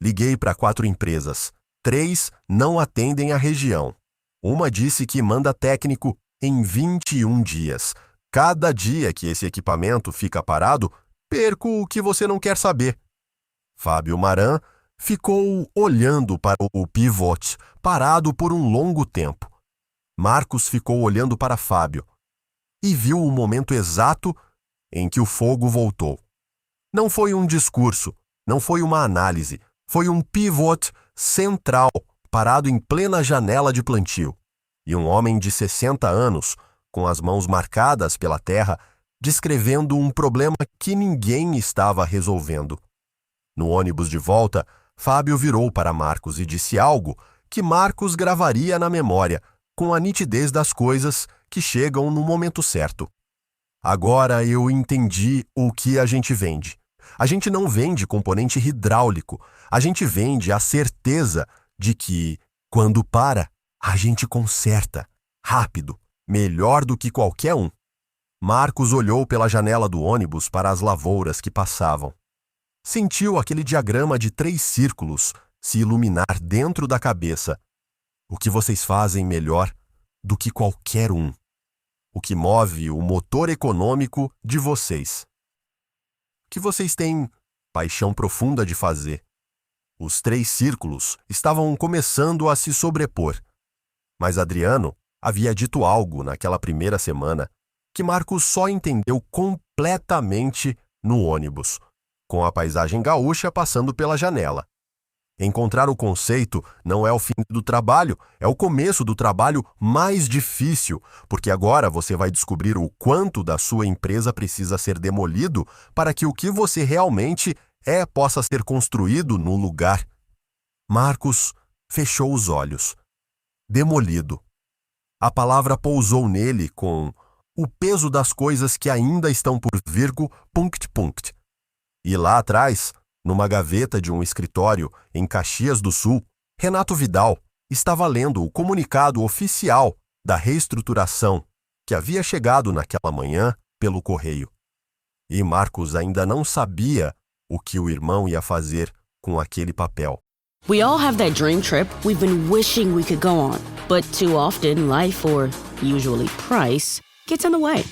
Liguei para 4 empresas. 3 não atendem a região. Uma disse que manda técnico em 21 dias. Cada dia que esse equipamento fica parado, perco o que você não quer saber. Fábio Maran ficou olhando para o pivote, parado por um longo tempo. Marcos ficou olhando para Fábio e viu o momento exato em que o fogo voltou. Não foi um discurso, não foi uma análise, foi um pivote central, parado em plena janela de plantio. E um homem de 60 anos, com as mãos marcadas pela terra, descrevendo um problema que ninguém estava resolvendo. No ônibus de volta, Fábio virou para Marcos e disse algo que Marcos gravaria na memória, com a nitidez das coisas que chegam no momento certo. Agora eu entendi o que a gente vende. A gente não vende componente hidráulico, a gente vende a certeza de que, quando para, a gente conserta, rápido, melhor do que qualquer um. Marcos olhou pela janela do ônibus para as lavouras que passavam. Sentiu aquele diagrama de 3 círculos se iluminar dentro da cabeça. O que vocês fazem melhor do que qualquer um? O que move o motor econômico de vocês? O que vocês têm paixão profunda de fazer? Os 3 círculos estavam começando a se sobrepor. Mas Adriano havia dito algo naquela primeira semana que Marcos só entendeu completamente no ônibus, com a paisagem gaúcha passando pela janela. Encontrar o conceito não é o fim do trabalho, é o começo do trabalho mais difícil, porque agora você vai descobrir o quanto da sua empresa precisa ser demolido para que o que você realmente é possa ser construído no lugar. Marcos fechou os olhos. Demolido. A palavra pousou nele com o peso das coisas que ainda estão por vir, punct, punct. E lá atrás, numa gaveta de um escritório em Caxias do Sul, Renato Vidal estava lendo o comunicado oficial da reestruturação que havia chegado naquela manhã pelo correio. E Marcos ainda não sabia o que o irmão ia fazer com aquele papel. We all have that dream trip we've been wishing we could go on, but too often life, or usually price, gets in the way.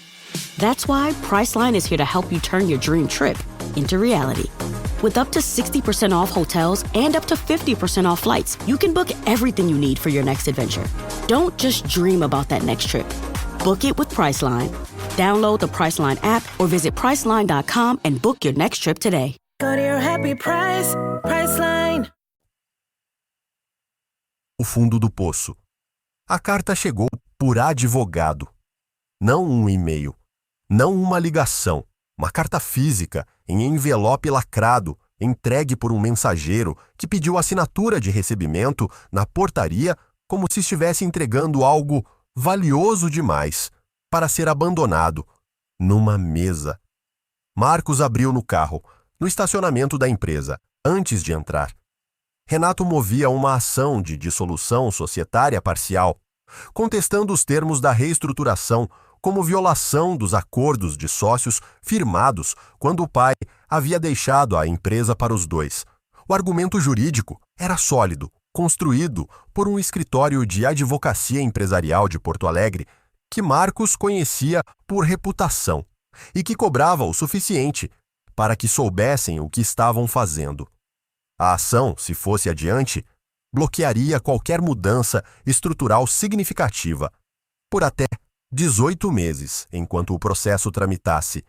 That's why Priceline is here to help you turn your dream trip into reality. With up to 60% off hotels and up to 50% off flights, you can book everything you need for your next adventure. Don't just dream about that next trip. Book it with Priceline. Download the Priceline app or visit Priceline.com and book your next trip today. Go to your happy price, Priceline. O fundo do poço. A carta chegou por advogado. Não um e-mail. Não uma ligação. Uma carta física, em envelope lacrado, entregue por um mensageiro que pediu assinatura de recebimento na portaria como se estivesse entregando algo valioso demais para ser abandonado numa mesa. Marcos abriu no carro, no estacionamento da empresa, antes de entrar. Renato movia uma ação de dissolução societária parcial, contestando os termos da reestruturação como violação dos acordos de sócios firmados quando o pai havia deixado a empresa para os dois. O argumento jurídico era sólido, construído por um escritório de advocacia empresarial de Porto Alegre que Marcos conhecia por reputação e que cobrava o suficiente para que soubessem o que estavam fazendo. A ação, se fosse adiante, bloquearia qualquer mudança estrutural significativa por até 18 meses, enquanto o processo tramitasse.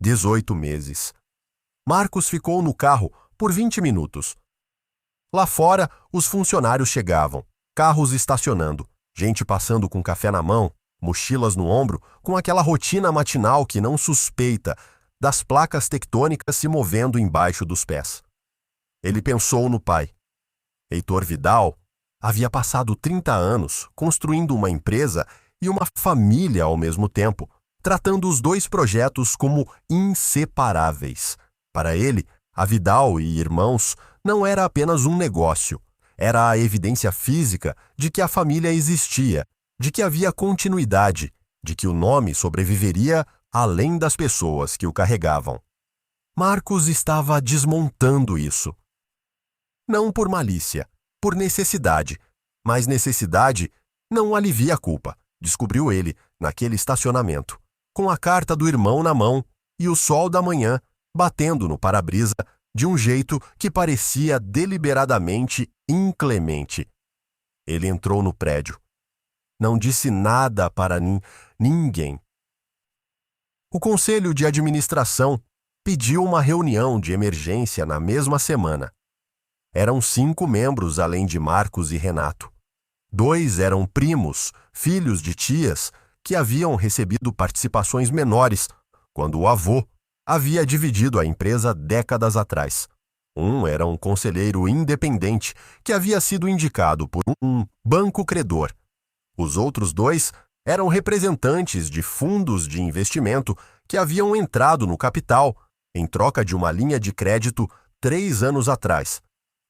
18 meses. Marcos ficou no carro por 20 minutos. Lá fora, os funcionários chegavam, carros estacionando, gente passando com café na mão, mochilas no ombro, com aquela rotina matinal que não suspeita das placas tectônicas se movendo embaixo dos pés. Ele pensou no pai. Heitor Vidal havia passado 30 anos construindo uma empresa e uma família ao mesmo tempo, tratando os dois projetos como inseparáveis. Para ele, a Vidal e irmãos não era apenas um negócio, era a evidência física de que a família existia, de que havia continuidade, de que o nome sobreviveria além das pessoas que o carregavam. Marcos estava desmontando isso. Não por malícia, por necessidade, mas necessidade não alivia a culpa, descobriu ele naquele estacionamento, com a carta do irmão na mão e o sol da manhã batendo no para-brisa de um jeito que parecia deliberadamente inclemente. Ele entrou no prédio. Não disse nada para ninguém. O conselho de administração pediu uma reunião de emergência na mesma semana. Eram 5 membros além de Marcos e Renato. 2 eram primos, filhos de tias, que haviam recebido participações menores, quando o avô havia dividido a empresa décadas atrás. Um era um conselheiro independente que havia sido indicado por um banco credor. Os outros 2 eram representantes de fundos de investimento que haviam entrado no capital em troca de uma linha de crédito 3 anos atrás,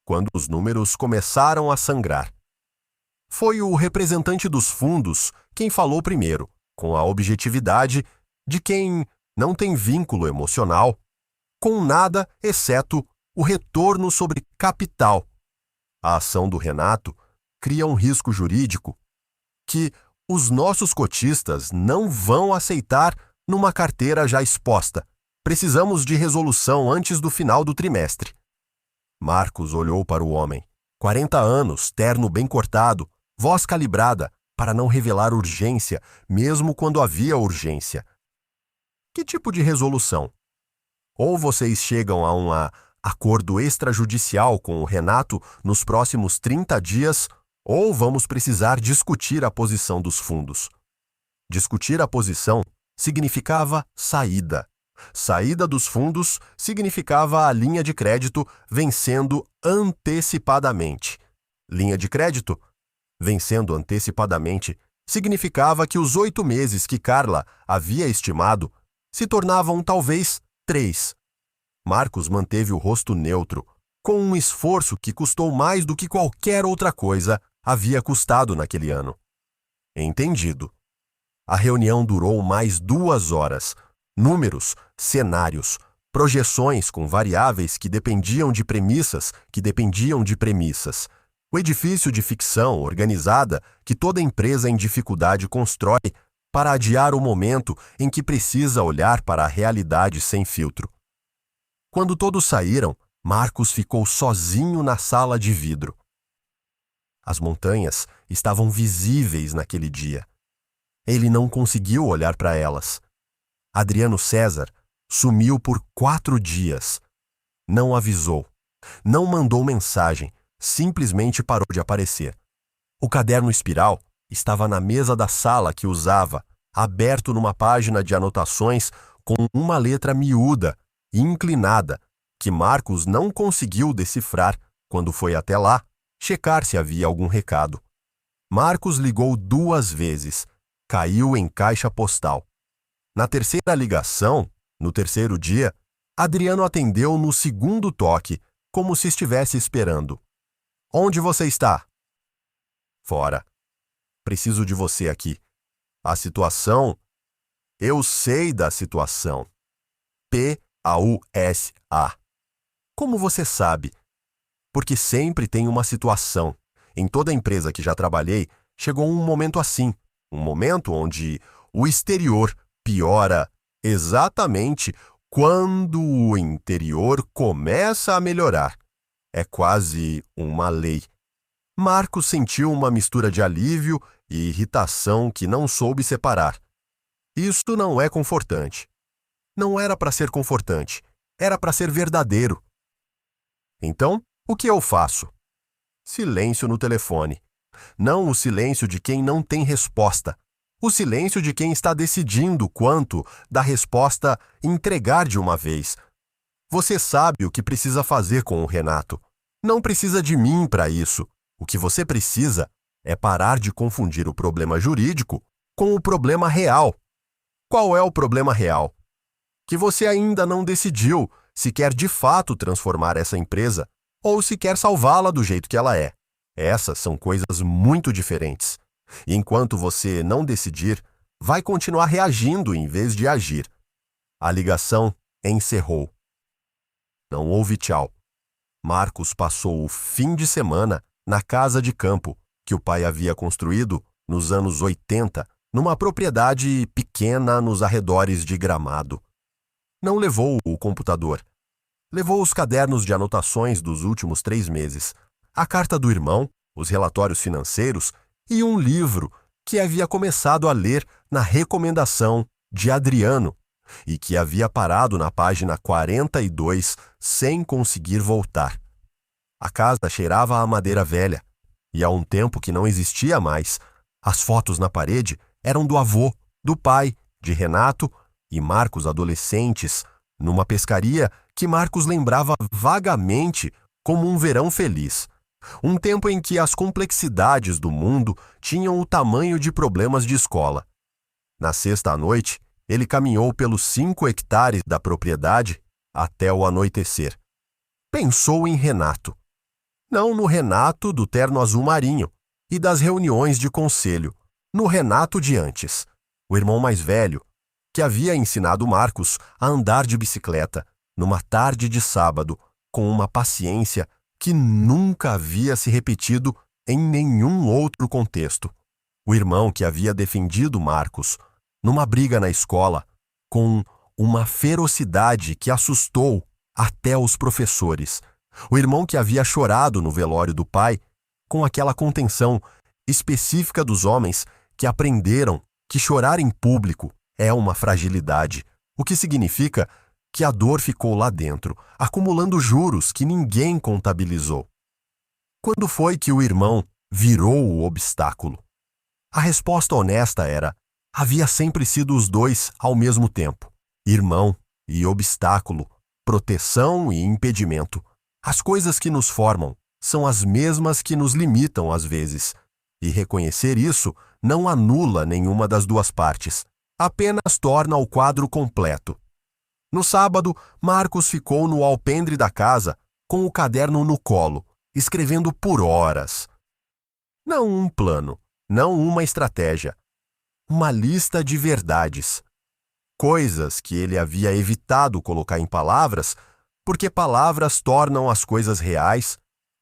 quando os números começaram a sangrar. Foi o representante dos fundos quem falou primeiro, com a objetividade de quem não tem vínculo emocional com nada exceto o retorno sobre capital. A ação do Renato cria um risco jurídico que os nossos cotistas não vão aceitar numa carteira já exposta. Precisamos de resolução antes do final do trimestre. Marcos olhou para o homem. 40 anos, terno bem cortado, voz calibrada para não revelar urgência, mesmo quando havia urgência. Que tipo de resolução? Ou vocês chegam a um acordo extrajudicial com o Renato nos próximos 30 dias, ou vamos precisar discutir a posição dos fundos. Discutir a posição significava saída. Saída dos fundos significava a linha de crédito vencendo antecipadamente. Linha de crédito vencendo antecipadamente significava que os 8 meses que Carla havia estimado se tornavam talvez 3. Marcos manteve o rosto neutro, com um esforço que custou mais do que qualquer outra coisa havia custado naquele ano. Entendido. A reunião durou mais 2 horas. Números, cenários, projeções com variáveis que dependiam de premissas, O edifício de ficção organizada que toda empresa em dificuldade constrói para adiar o momento em que precisa olhar para a realidade sem filtro. Quando todos saíram, Marcos ficou sozinho na sala de vidro. As montanhas estavam visíveis naquele dia. Ele não conseguiu olhar para elas. Adriano César sumiu por 4 dias. Não avisou. Não mandou mensagem. Simplesmente parou de aparecer. O caderno espiral estava na mesa da sala que usava, aberto numa página de anotações com uma letra miúda e inclinada, que Marcos não conseguiu decifrar quando foi até lá checar se havia algum recado. Marcos ligou 2 vezes. Caiu em caixa postal. Na terceira ligação, no terceiro dia, Adriano atendeu no segundo toque, como se estivesse esperando. Onde você está? Fora. Preciso de você aqui. A situação... Eu sei da situação. P-A-U-S-A. Como você sabe? Porque sempre tem uma situação. Em toda empresa que já trabalhei, chegou um momento assim. Um momento onde o exterior piora exatamente quando o interior começa a melhorar. É quase uma lei. Marcos sentiu uma mistura de alívio e irritação que não soube separar. Isso não é confortante. Não era para ser confortante. Era para ser verdadeiro. Então, o que eu faço? Silêncio no telefone. Não o silêncio de quem não tem resposta. O silêncio de quem está decidindo quanto da resposta entregar de uma vez. Você sabe o que precisa fazer com o Renato. Não precisa de mim para isso. O que você precisa é parar de confundir o problema jurídico com o problema real. Qual é o problema real? Que você ainda não decidiu se quer de fato transformar essa empresa ou se quer salvá-la do jeito que ela é. Essas são coisas muito diferentes. E enquanto você não decidir, vai continuar reagindo em vez de agir. A ligação encerrou. Não houve tchau. Marcos passou o fim de semana na casa de campo que o pai havia construído nos anos 80, numa propriedade pequena nos arredores de Gramado. Não levou o computador. Levou os cadernos de anotações dos últimos 3 meses, a carta do irmão, os relatórios financeiros e um livro que havia começado a ler na recomendação de Adriano e que havia parado na página 42 sem conseguir voltar. A casa cheirava a madeira velha e há um tempo que não existia mais. As fotos na parede eram do avô, do pai, de Renato e Marcos adolescentes, numa pescaria que Marcos lembrava vagamente como um verão feliz. Um tempo em que as complexidades do mundo tinham o tamanho de problemas de escola. Na sexta à noite, ele caminhou pelos 5 hectares da propriedade até o anoitecer. Pensou em Renato. Não no Renato do terno azul marinho e das reuniões de conselho, no Renato de antes, o irmão mais velho, que havia ensinado Marcos a andar de bicicleta numa tarde de sábado com uma paciência que nunca havia se repetido em nenhum outro contexto. O irmão que havia defendido Marcos numa briga na escola com uma ferocidade que assustou até os professores. O irmão que havia chorado no velório do pai com aquela contenção específica dos homens que aprenderam que chorar em público é uma fragilidade, o que significa que a dor ficou lá dentro, acumulando juros que ninguém contabilizou. Quando foi que o irmão virou o obstáculo? A resposta honesta era: havia sempre sido os dois ao mesmo tempo, irmão e obstáculo, proteção e impedimento. As coisas que nos formam são as mesmas que nos limitam às vezes, e reconhecer isso não anula nenhuma das duas partes, apenas torna o quadro completo. No sábado, Marcos ficou no alpendre da casa com o caderno no colo, escrevendo por horas. Não um plano, não uma estratégia, uma lista de verdades. Coisas que ele havia evitado colocar em palavras, porque palavras tornam as coisas reais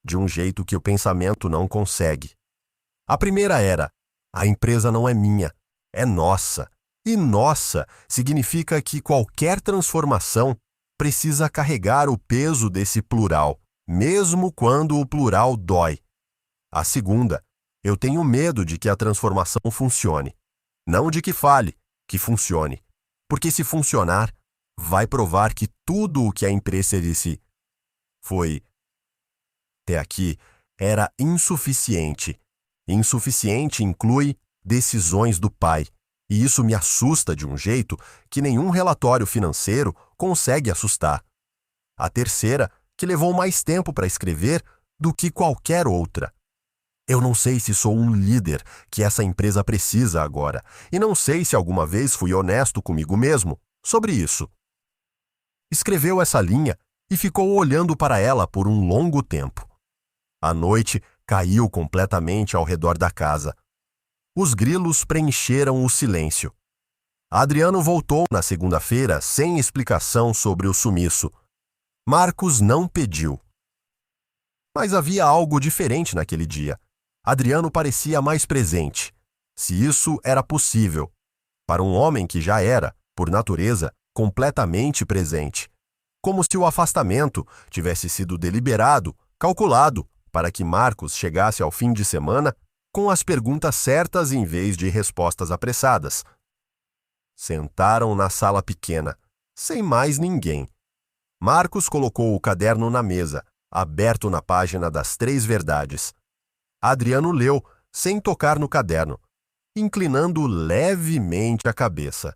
de um jeito que o pensamento não consegue. A primeira era: a empresa não é minha, é nossa. E nossa significa que qualquer transformação precisa carregar o peso desse plural, mesmo quando o plural dói. A segunda: eu tenho medo de que a transformação funcione. Não de que falhe, que funcione. Porque se funcionar, vai provar que tudo o que a empresa disse foi até aqui era insuficiente. Insuficiente inclui decisões do pai. E isso me assusta de um jeito que nenhum relatório financeiro consegue assustar. A terceira, que levou mais tempo para escrever do que qualquer outra. Eu não sei se sou um líder que essa empresa precisa agora, e não sei se alguma vez fui honesto comigo mesmo sobre isso. Escreveu essa linha e ficou olhando para ela por um longo tempo. A noite caiu completamente ao redor da casa. Os grilos preencheram o silêncio. Adriano voltou na segunda-feira sem explicação sobre o sumiço. Marcos não pediu. Mas havia algo diferente naquele dia. Adriano parecia mais presente, se isso era possível, para um homem que já era, por natureza, completamente presente. Como se o afastamento tivesse sido deliberado, calculado, para que Marcos chegasse ao fim de semana com as perguntas certas em vez de respostas apressadas. Sentaram na sala pequena, sem mais ninguém. Marcos colocou o caderno na mesa, aberto na página das 3 verdades. Adriano leu, sem tocar no caderno, inclinando levemente a cabeça.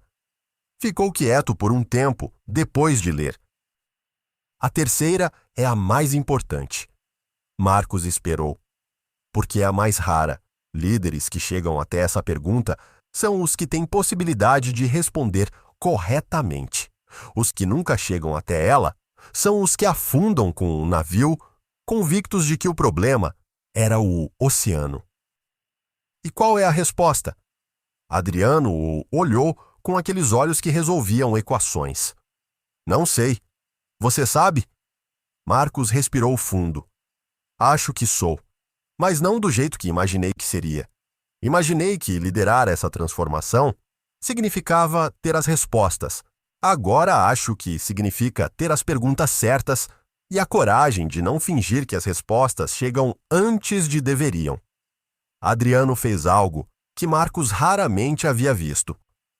Ficou quieto por um tempo, depois de ler. A terceira é a mais importante. Marcos esperou. Porque é a mais rara. Líderes que chegam até essa pergunta são os que têm possibilidade de responder corretamente. Os que nunca chegam até ela são os que afundam com um navio, convictos de que o problema era o oceano. E qual é a resposta? Adriano o olhou com aqueles olhos que resolviam equações. Não sei. Você sabe? Marcos respirou fundo. Acho que sou, mas não do jeito que imaginei que seria. Imaginei que liderar essa transformação significava ter as respostas. Agora acho que significa ter as perguntas certas e a coragem de não fingir que as respostas chegam antes de deveriam. Adriano fez algo que Marcos raramente havia visto.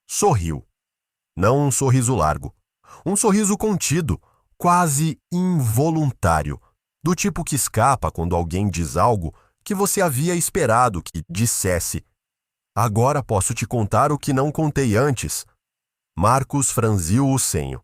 Sorriu. Não um sorriso largo. Um sorriso contido, quase involuntário, do tipo que escapa quando alguém diz algo que você havia esperado que dissesse. Agora posso te contar o que não contei antes. Marcos franziu o senho.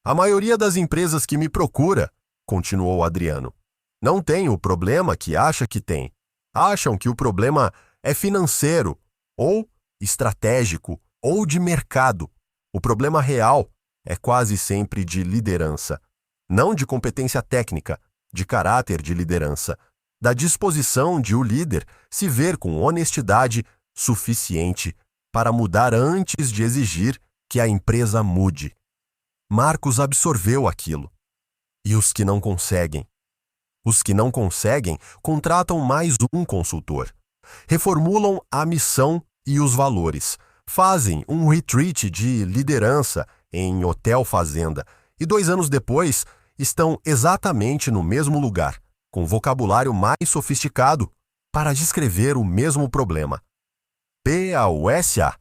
A maioria das empresas que me procura, continuou Adriano, não tem o problema que acha que tem. Acham que o problema é financeiro, ou estratégico, ou de mercado. O problema real é quase sempre de liderança. Não de competência técnica, de caráter de liderança, da disposição de o líder se ver com honestidade suficiente para mudar antes de exigir que a empresa mude. Marcos absorveu aquilo. E os que não conseguem? Os que não conseguem contratam mais um consultor. Reformulam a missão e os valores. Fazem um retreat de liderança em hotel fazenda e 2 anos depois estão exatamente no mesmo lugar, com vocabulário mais sofisticado, para descrever o mesmo problema. PAUSA.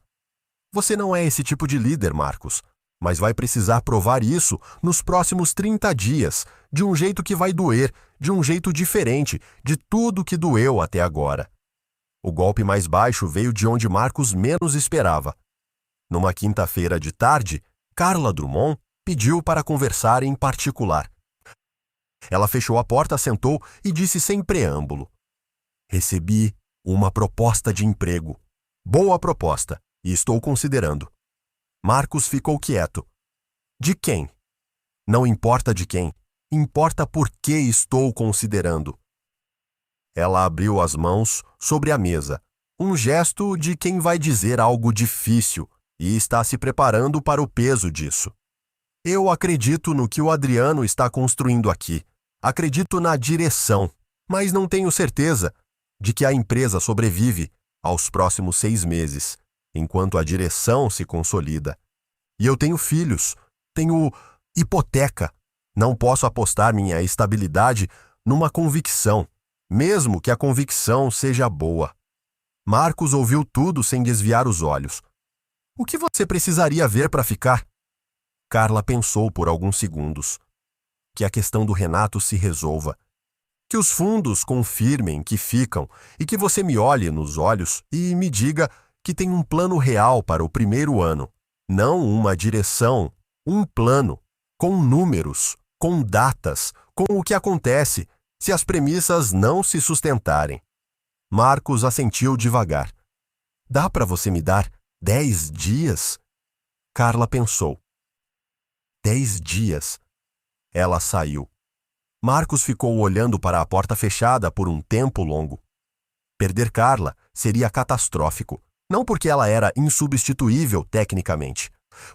Você não é esse tipo de líder, Marcos, mas vai precisar provar isso nos próximos 30 dias, de um jeito que vai doer, de um jeito diferente de tudo que doeu até agora. O golpe mais baixo veio de onde Marcos menos esperava. Numa quinta-feira de tarde, Carla Drummond pediu para conversar em particular. Ela fechou a porta, sentou e disse sem preâmbulo: Recebi uma proposta de emprego. Boa proposta, e estou considerando. Marcos ficou quieto. De quem? Não importa de quem. Importa por que estou considerando. Ela abriu as mãos sobre a mesa, um gesto de quem vai dizer algo difícil e está se preparando para o peso disso. Eu acredito no que o Adriano está construindo aqui. Acredito na direção, mas não tenho certeza de que a empresa sobrevive aos próximos 6 meses, enquanto a direção se consolida. E eu tenho filhos, tenho hipoteca. Não posso apostar minha estabilidade numa convicção, mesmo que a convicção seja boa. Marcos ouviu tudo sem desviar os olhos. O que você precisaria ver para ficar? Carla pensou por alguns segundos. Que a questão do Renato se resolva. Que os fundos confirmem que ficam e que você me olhe nos olhos e me diga que tem um plano real para o primeiro ano. Não uma direção, um plano, com números, com datas, com o que acontece se as premissas não se sustentarem. Marcos assentiu devagar. Dá para você me dar 10 dias? Carla pensou. 10 dias. Ela saiu. Marcos ficou olhando para a porta fechada por um tempo longo. Perder Carla seria catastrófico, não porque ela era insubstituível tecnicamente,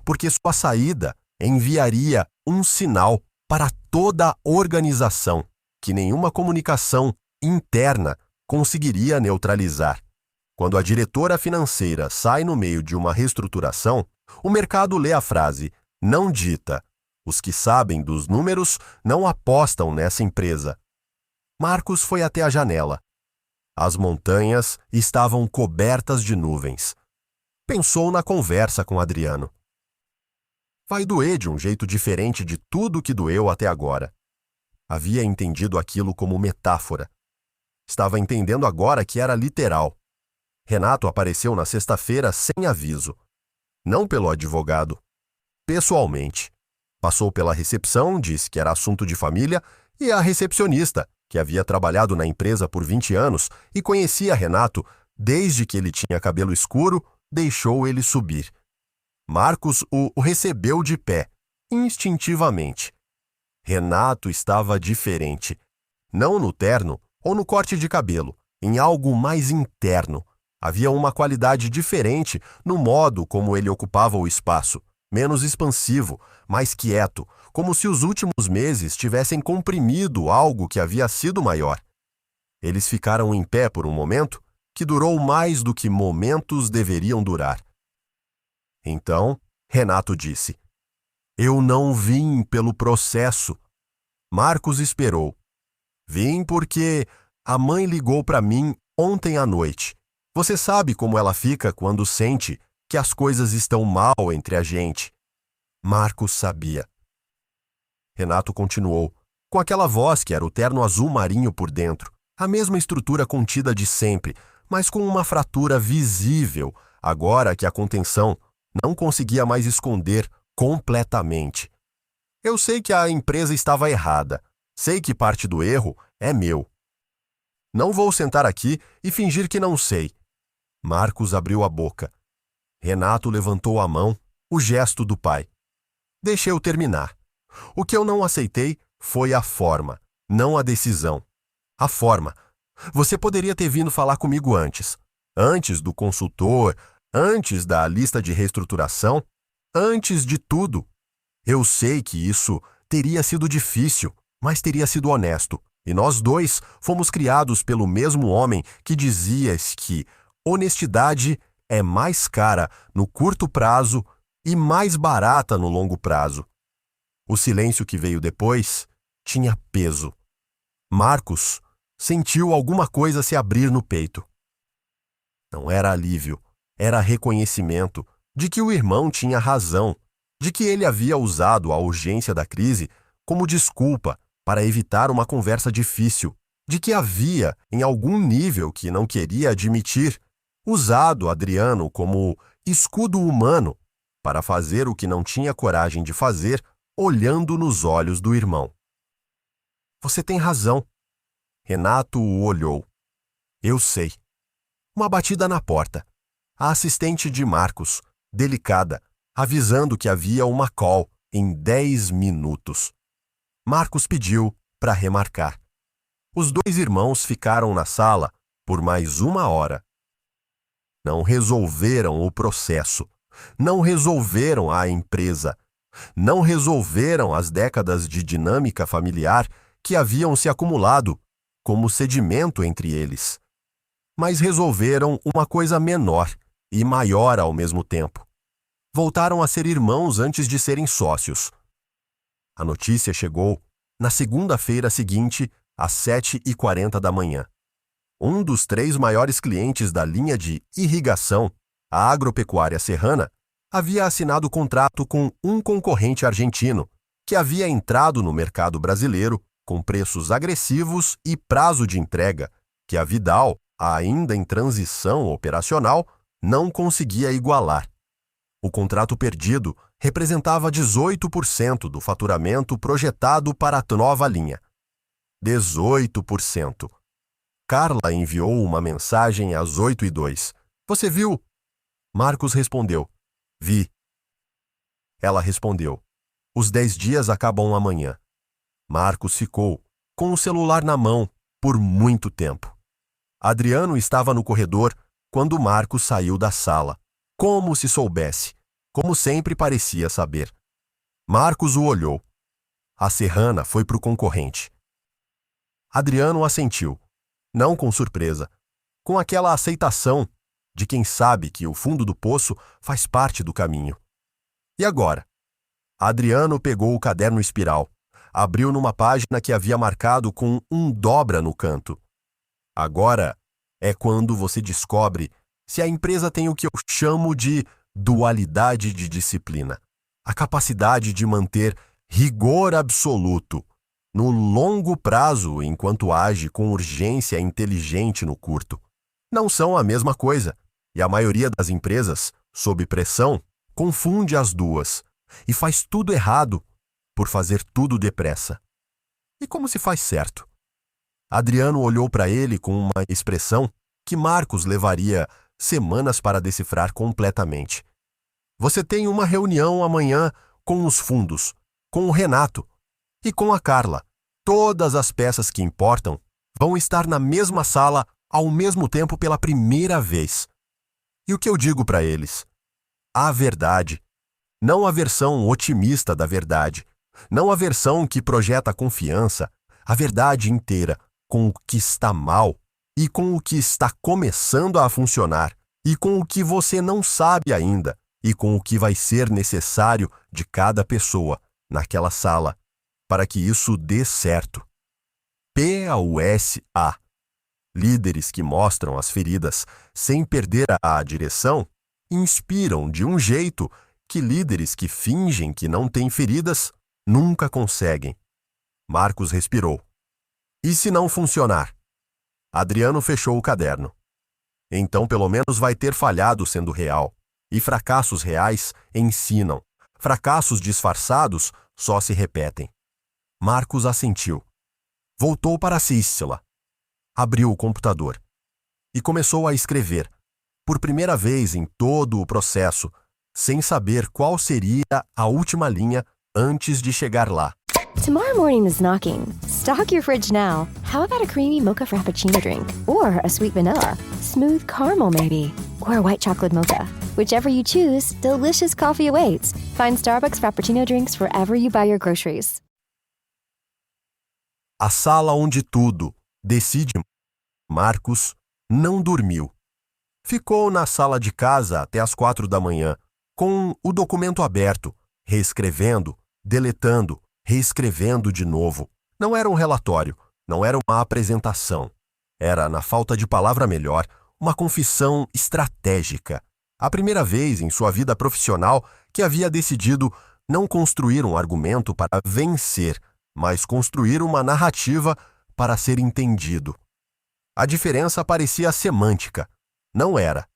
porque sua saída enviaria um sinal para toda a organização que nenhuma comunicação interna conseguiria neutralizar. Quando a diretora financeira sai no meio de uma reestruturação, o mercado lê a frase "não dita". Os que sabem dos números não apostam nessa empresa. Marcos foi até a janela. As montanhas estavam cobertas de nuvens. Pensou na conversa com Adriano. Vai doer de um jeito diferente de tudo que doeu até agora. Havia entendido aquilo como metáfora. Estava entendendo agora que era literal. Renato apareceu na sexta-feira sem aviso. Não pelo advogado. Pessoalmente. Passou pela recepção, disse que era assunto de família, e a recepcionista, que havia trabalhado na empresa por 20 anos e conhecia Renato desde que ele tinha cabelo escuro, deixou ele subir. Marcos o recebeu de pé, instintivamente. Renato estava diferente. Não no terno ou no corte de cabelo, em algo mais interno. Havia uma qualidade diferente no modo como ele ocupava o espaço. Menos expansivo, mais quieto, como se os últimos meses tivessem comprimido algo que havia sido maior. Eles ficaram em pé por um momento que durou mais do que momentos deveriam durar. Então, Renato disse: "Eu não vim pelo processo." Marcos esperou. "Vim porque a mãe ligou para mim ontem à noite. Você sabe como ela fica quando sente que as coisas estão mal entre a gente." Marcos sabia. Renato continuou, com aquela voz que era o terno azul marinho por dentro, a mesma estrutura contida de sempre, mas com uma fratura visível, agora que a contenção não conseguia mais esconder completamente. "Eu sei que a empresa estava errada. Sei que parte do erro é meu. Não vou sentar aqui e fingir que não sei." Marcos abriu a boca. Renato levantou a mão, o gesto do pai. "Deixa eu terminar. O que eu não aceitei foi a forma, não a decisão. A forma. Você poderia ter vindo falar comigo antes. Antes do consultor, antes da lista de reestruturação, antes de tudo. Eu sei que isso teria sido difícil, mas teria sido honesto. E nós dois fomos criados pelo mesmo homem que dizia que honestidade é mais cara no curto prazo e mais barata no longo prazo." O silêncio que veio depois tinha peso. Marcos sentiu alguma coisa se abrir no peito. Não era alívio, era reconhecimento de que o irmão tinha razão, de que ele havia usado a urgência da crise como desculpa para evitar uma conversa difícil, de que havia, em algum nível que não queria admitir, usado Adriano como escudo humano para fazer o que não tinha coragem de fazer, olhando nos olhos do irmão. "Você tem razão." Renato o olhou. "Eu sei." Uma batida na porta. A assistente de Marcos, delicada, avisando que havia uma call em 10 minutos. Marcos pediu para remarcar. Os dois irmãos ficaram na sala por mais 1 hora. Não resolveram o processo. Não resolveram a empresa. Não resolveram as décadas de dinâmica familiar que haviam se acumulado como sedimento entre eles. Mas resolveram uma coisa menor e maior ao mesmo tempo. Voltaram a ser irmãos antes de serem sócios. A notícia chegou na segunda-feira seguinte, às 7h40 da manhã. Um dos 3 maiores clientes da linha de irrigação, a Agropecuária Serrana, havia assinado contrato com um concorrente argentino, que havia entrado no mercado brasileiro com preços agressivos e prazo de entrega, que a Vidal, ainda em transição operacional, não conseguia igualar. O contrato perdido representava 18% do faturamento projetado para a nova linha. 18%. Carla enviou uma mensagem às 8h02. "Você viu?" Marcos respondeu: "Vi." Ela respondeu: "Os 10 dias acabam amanhã. Marcos ficou com o celular na mão por muito tempo. Adriano estava no corredor quando Marcos saiu da sala, como se soubesse, como sempre parecia saber. Marcos o olhou. A serrana foi para o concorrente. Adriano assentiu, não com surpresa, com aquela aceitação de quem sabe que o fundo do poço faz parte do caminho. E agora? Adriano pegou o caderno espiral, abriu numa página que havia marcado com um dobra no canto. Agora é quando você descobre se a empresa tem o que eu chamo de dualidade de disciplina, a capacidade de manter rigor absoluto no longo prazo enquanto age com urgência inteligente no curto. Não são a mesma coisa, e a maioria das empresas, sob pressão, confunde as duas e faz tudo errado por fazer tudo depressa. E como se faz certo? Adriano olhou para ele com uma expressão que Marcos levaria semanas para decifrar completamente. Você tem uma reunião amanhã com os fundos, com o Renato e com a Carla. Todas as peças que importam vão estar na mesma sala ao mesmo tempo pela primeira vez. E o que eu digo para eles? A verdade. Não a versão otimista da verdade. Não a versão que projeta a confiança. A verdade inteira, com o que está mal e com o que está começando a funcionar e com o que você não sabe ainda e com o que vai ser necessário de cada pessoa naquela sala para que isso dê certo. PAUSA. Líderes que mostram as feridas sem perder a direção inspiram de um jeito que líderes que fingem que não têm feridas nunca conseguem. Marcos respirou. E se não funcionar? Adriano fechou o caderno. Então pelo menos vai ter falhado sendo real. E fracassos reais ensinam. Fracassos disfarçados só se repetem. Marcos assentiu. Voltou para a Cícila. Abriu o computador. E começou a escrever, por primeira vez em todo o processo, sem saber qual seria a última linha antes de chegar lá. Tomorrow morning is knocking. Stock your fridge now. How about a creamy mocha frappuccino drink? Or a sweet vanilla? Smooth caramel maybe? Or a white chocolate mocha? Whichever you choose, delicious coffee awaits. Find Starbucks Frappuccino drinks wherever you buy your groceries. A sala onde tudo decide. Marcos não dormiu. Ficou na sala de casa até as 4 da manhã, com o documento aberto, reescrevendo, deletando, reescrevendo de novo. Não era um relatório, não era uma apresentação. Era, na falta de palavra melhor, uma confissão estratégica. A primeira vez em sua vida profissional que havia decidido não construir um argumento para vencer, mas construir uma narrativa para ser entendido. A diferença parecia semântica. Não era.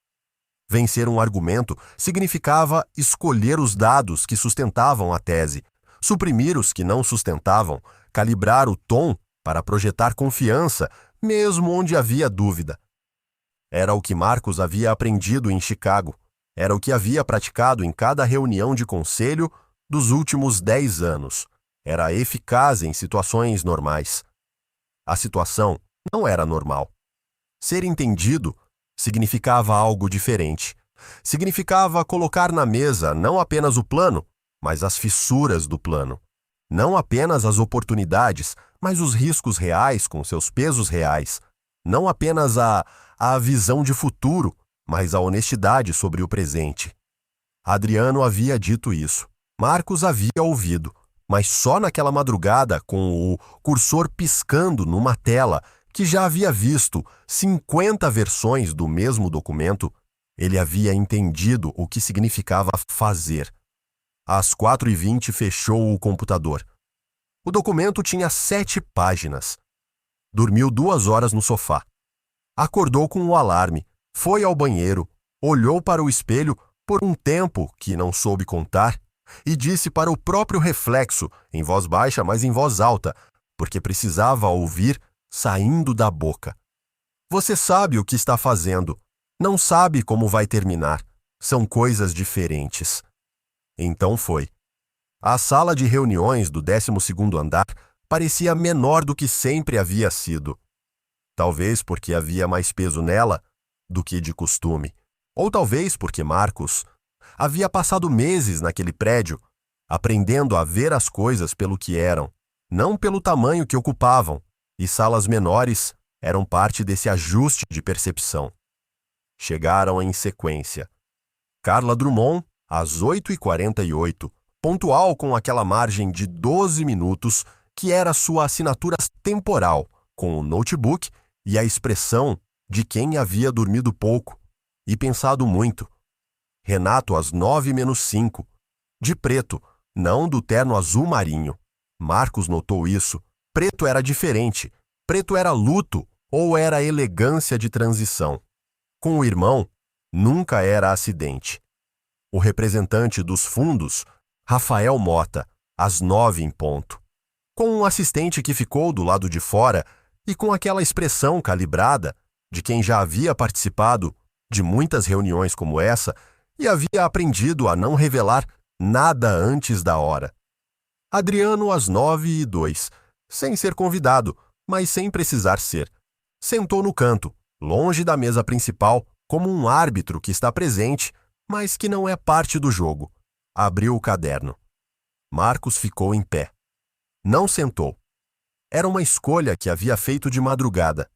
Vencer um argumento significava escolher os dados que sustentavam a tese, suprimir os que não sustentavam, calibrar o tom para projetar confiança, mesmo onde havia dúvida. Era o que Marcos havia aprendido em Chicago. Era o que havia praticado em cada reunião de conselho dos últimos 10 anos. Era eficaz em situações normais. A situação não era normal. Ser entendido significava algo diferente. Significava colocar na mesa não apenas o plano, mas as fissuras do plano. Não apenas as oportunidades, mas os riscos reais com seus pesos reais. Não apenas a visão de futuro, mas a honestidade sobre o presente. Adriano havia dito isso. Marcos havia ouvido, mas só naquela madrugada, com o cursor piscando numa tela que já havia visto 50 versões do mesmo documento, ele havia entendido o que significava fazer. Às 4h20 fechou o computador. O documento tinha 7 páginas. Dormiu 2 horas no sofá. Acordou com o alarme, foi ao banheiro, olhou para o espelho por um tempo que não soube contar e disse para o próprio reflexo, em voz baixa, mas em voz alta, porque precisava ouvir saindo da boca. Você sabe o que está fazendo, não sabe como vai terminar. São coisas diferentes. Então foi. A sala de reuniões do 12º andar parecia menor do que sempre havia sido. Talvez porque havia mais peso nela do que de costume, ou talvez porque Marcos havia passado meses naquele prédio, aprendendo a ver as coisas pelo que eram, não pelo tamanho que ocupavam, e salas menores eram parte desse ajuste de percepção. Chegaram em sequência. Carla Drummond, às 8h48, pontual com aquela margem de 12 minutos, que era sua assinatura temporal, com o notebook e a expressão de quem havia dormido pouco e pensado muito. Renato, às 9h-5, de preto, não do terno azul marinho. Marcos notou isso. Preto era diferente. Preto era luto ou era elegância de transição. Com o irmão, nunca era acidente. O representante dos fundos, Rafael Mota, às 9 em ponto. Com um assistente que ficou do lado de fora e com aquela expressão calibrada de quem já havia participado de muitas reuniões como essa e havia aprendido a não revelar nada antes da hora. Adriano, às 9h02, sem ser convidado, mas sem precisar ser. Sentou no canto, longe da mesa principal, como um árbitro que está presente, mas que não é parte do jogo. Abriu o caderno. Marcos ficou em pé. Não sentou. Era uma escolha que havia feito de madrugada.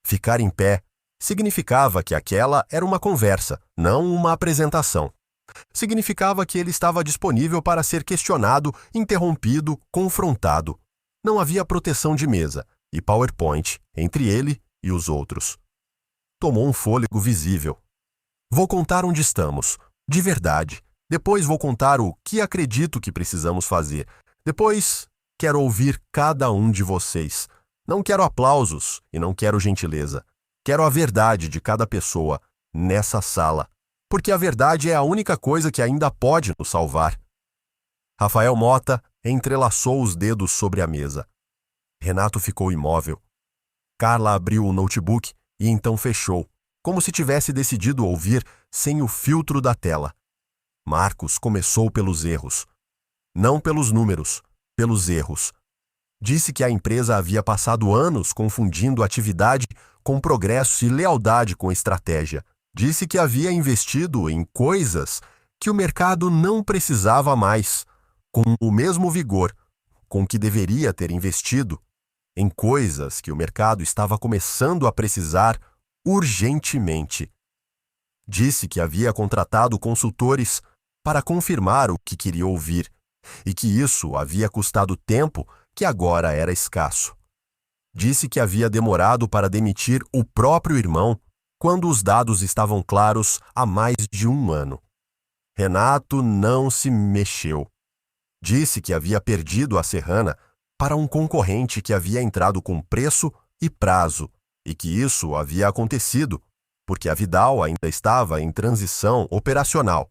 Ficar em pé significava que aquela era uma conversa, não uma apresentação. Significava que ele estava disponível para ser questionado, interrompido, confrontado. Não havia proteção de mesa e PowerPoint entre ele e os outros. Tomou um fôlego visível. Vou contar onde estamos, de verdade. Depois vou contar o que acredito que precisamos fazer. Depois quero ouvir cada um de vocês. Não quero aplausos e não quero gentileza. Quero a verdade de cada pessoa nessa sala, porque a verdade é a única coisa que ainda pode nos salvar. Rafael Mota entrelaçou os dedos sobre a mesa. Renato ficou imóvel. Carla abriu o notebook e então fechou, como se tivesse decidido ouvir sem o filtro da tela. Marcos começou pelos erros. Não pelos números, pelos erros. Disse que a empresa havia passado anos confundindo atividade com progresso e lealdade com estratégia. Disse que havia investido em coisas que o mercado não precisava mais, com o mesmo vigor com que deveria ter investido em coisas que o mercado estava começando a precisar urgentemente. Disse que havia contratado consultores para confirmar o que queria ouvir e que isso havia custado tempo que agora era escasso. Disse que havia demorado para demitir o próprio irmão quando os dados estavam claros há mais de um ano. Renato não se mexeu. Disse que havia perdido a Serrana para um concorrente que havia entrado com preço e prazo, e que isso havia acontecido porque a Vidal ainda estava em transição operacional,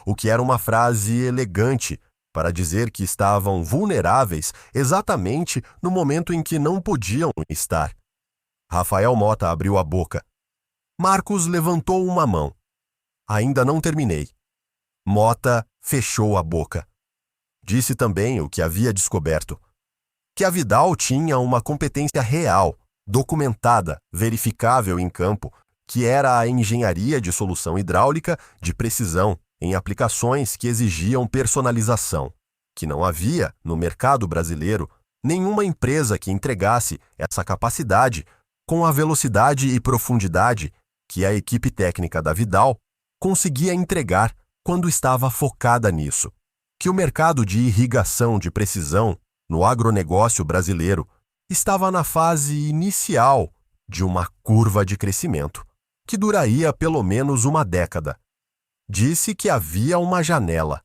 o que era uma frase elegante para dizer que estavam vulneráveis exatamente no momento em que não podiam estar. Rafael Mota abriu a boca. Marcos levantou uma mão. Ainda não terminei. Mota fechou a boca. Disse também o que havia descoberto. Que a Vidal tinha uma competência real, documentada, verificável em campo, que era a engenharia de solução hidráulica de precisão em aplicações que exigiam personalização, que não havia, no mercado brasileiro, nenhuma empresa que entregasse essa capacidade com a velocidade e profundidade que a equipe técnica da Vidal conseguia entregar quando estava focada nisso, que o mercado de irrigação de precisão no agronegócio brasileiro estava na fase inicial de uma curva de crescimento, que duraria pelo menos uma década. Disse que havia uma janela,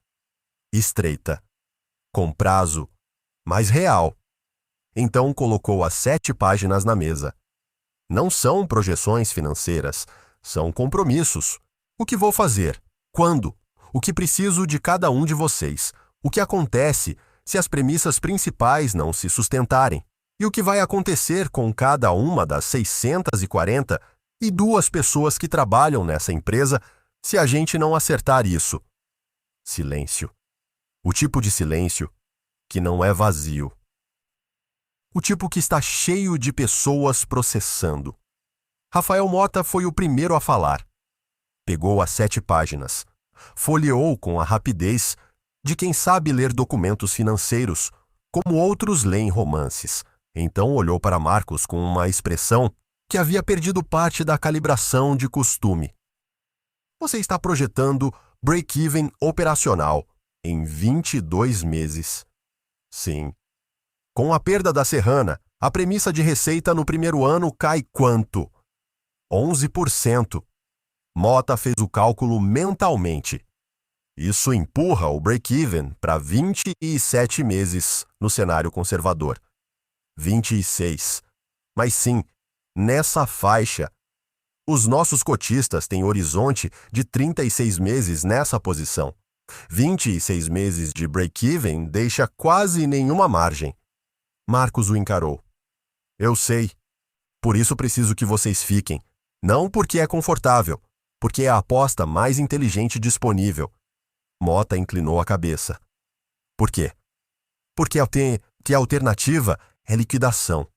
estreita, com prazo, mas real. Então colocou as 7 páginas na mesa. Não são projeções financeiras, são compromissos. O que vou fazer? Quando? O que preciso de cada um de vocês? O que acontece se as premissas principais não se sustentarem? E o que vai acontecer com cada uma das 642 pessoas que trabalham nessa empresa se a gente não acertar isso? Silêncio. O tipo de silêncio que não é vazio. O tipo que está cheio de pessoas processando. Rafael Mota foi o primeiro a falar. Pegou as 7 páginas. Folheou com a rapidez de quem sabe ler documentos financeiros, como outros leem romances. Então olhou para Marcos com uma expressão que havia perdido parte da calibração de costume. Você está projetando break-even operacional em 22 meses. Sim. Com a perda da Serrana, a premissa de receita no primeiro ano cai quanto? 11%. Mota fez o cálculo mentalmente. Isso empurra o break-even para 27 meses no cenário conservador. 26. Mas sim, nessa faixa, os nossos cotistas têm horizonte de 36 meses nessa posição. 26 meses de break-even deixa quase nenhuma margem. Marcos o encarou. Eu sei. Por isso preciso que vocês fiquem. Não porque é confortável, porque é a aposta mais inteligente disponível. Mota inclinou a cabeça. Por quê? Porque a alternativa é liquidação.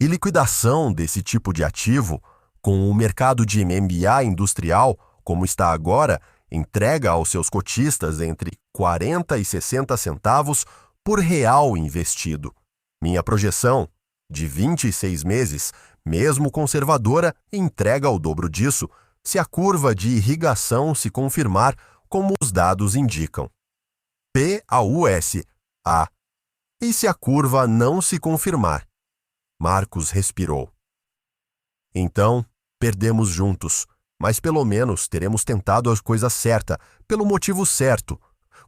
E liquidação desse tipo de ativo, com o mercado de MBA industrial, como está agora, entrega aos seus cotistas entre 40 e 60 centavos por real investido. Minha projeção, de 26 meses, mesmo conservadora, entrega o dobro disso, se a curva de irrigação se confirmar como os dados indicam. PAUSA. E se a curva não se confirmar? Marcos respirou. Então, perdemos juntos, mas pelo menos teremos tentado a coisa certa, pelo motivo certo,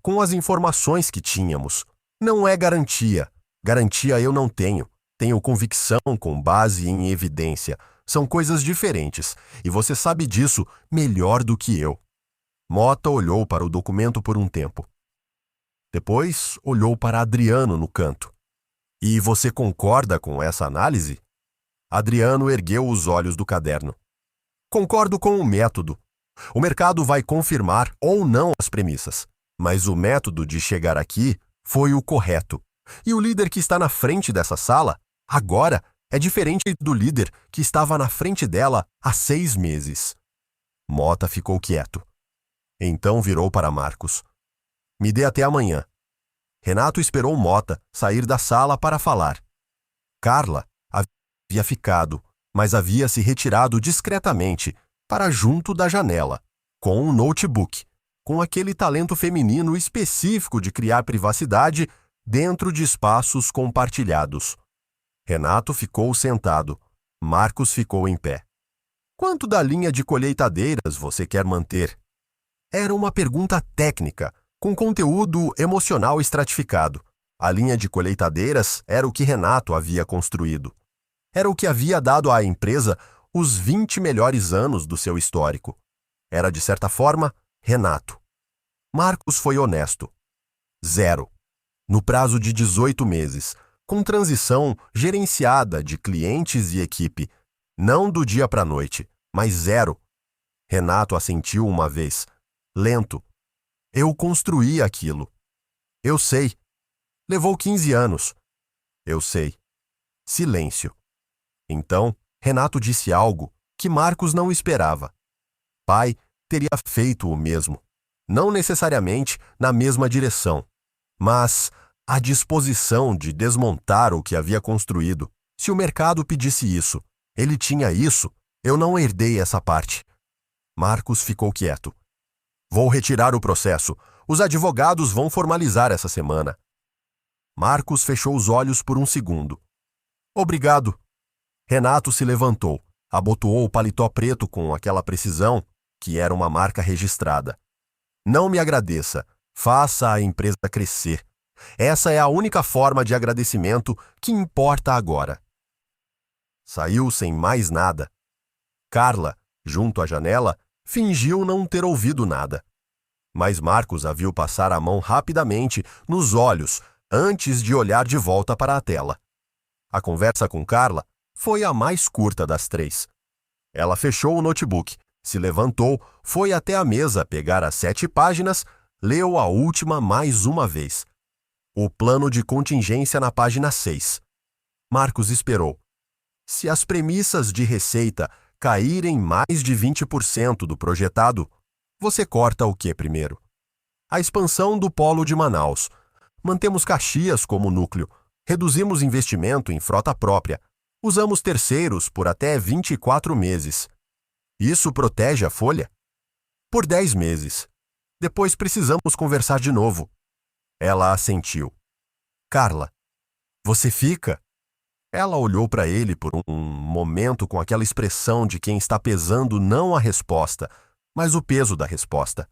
com as informações que tínhamos. Não é garantia. Garantia eu não tenho. Tenho convicção com base em evidência. São coisas diferentes, e você sabe disso melhor do que eu. Mota olhou para o documento por um tempo. Depois, olhou para Adriano no canto. E você concorda com essa análise? Adriano ergueu os olhos do caderno. Concordo com o método. O mercado vai confirmar ou não as premissas, mas o método de chegar aqui foi o correto. E o líder que está na frente dessa sala, agora, é diferente do líder que estava na frente dela há 6 meses. Mota ficou quieto. Então virou para Marcos. Me dê até amanhã. Renato esperou Mota sair da sala para falar. Carla havia ficado, mas havia se retirado discretamente para junto da janela, com um notebook, com aquele talento feminino específico de criar privacidade dentro de espaços compartilhados. Renato ficou sentado. Marcos ficou em pé. Quanto da linha de colheitadeiras você quer manter? Era uma pergunta técnica, com conteúdo emocional estratificado. A linha de colheitadeiras era o que Renato havia construído. Era o que havia dado à empresa os 20 melhores anos do seu histórico. Era, de certa forma, Renato. Marcos foi honesto. 0. No prazo de 18 meses, com transição gerenciada de clientes e equipe. Não do dia para a noite, mas 0. Renato assentiu uma vez. Lento. Eu construí aquilo. Eu sei. Levou 15 anos. Eu sei. Silêncio. Então, Renato disse algo que Marcos não esperava. Pai teria feito o mesmo. Não necessariamente na mesma direção, mas a disposição de desmontar o que havia construído. Se o mercado pedisse isso, ele tinha isso, eu não herdei essa parte. Marcos ficou quieto. Vou retirar o processo. Os advogados vão formalizar essa semana. Marcos fechou os olhos por um segundo. Obrigado. Renato se levantou, abotoou o paletó preto com aquela precisão, que era uma marca registrada. Não me agradeça. Faça a empresa crescer. Essa é a única forma de agradecimento que importa agora. Saiu sem mais nada. Carla, junto à janela, fingiu não ter ouvido nada. Mas Marcos a viu passar a mão rapidamente nos olhos antes de olhar de volta para a tela. A conversa com Carla foi a mais curta das 3. Ela fechou o notebook, se levantou, foi até a mesa pegar as 7 páginas, leu a última mais uma vez. O plano de contingência na página 6. Marcos esperou. Se as premissas de receita caírem mais de 20% do projetado, você corta o que primeiro? A expansão do polo de Manaus. Mantemos Caxias como núcleo. Reduzimos investimento em frota própria. Usamos terceiros por até 24 meses. Isso protege a folha? Por 10 meses. Depois precisamos conversar de novo. Ela assentiu. Carla, você fica? Ela olhou para ele por um momento com aquela expressão de quem está pesando não a resposta, mas o peso da resposta.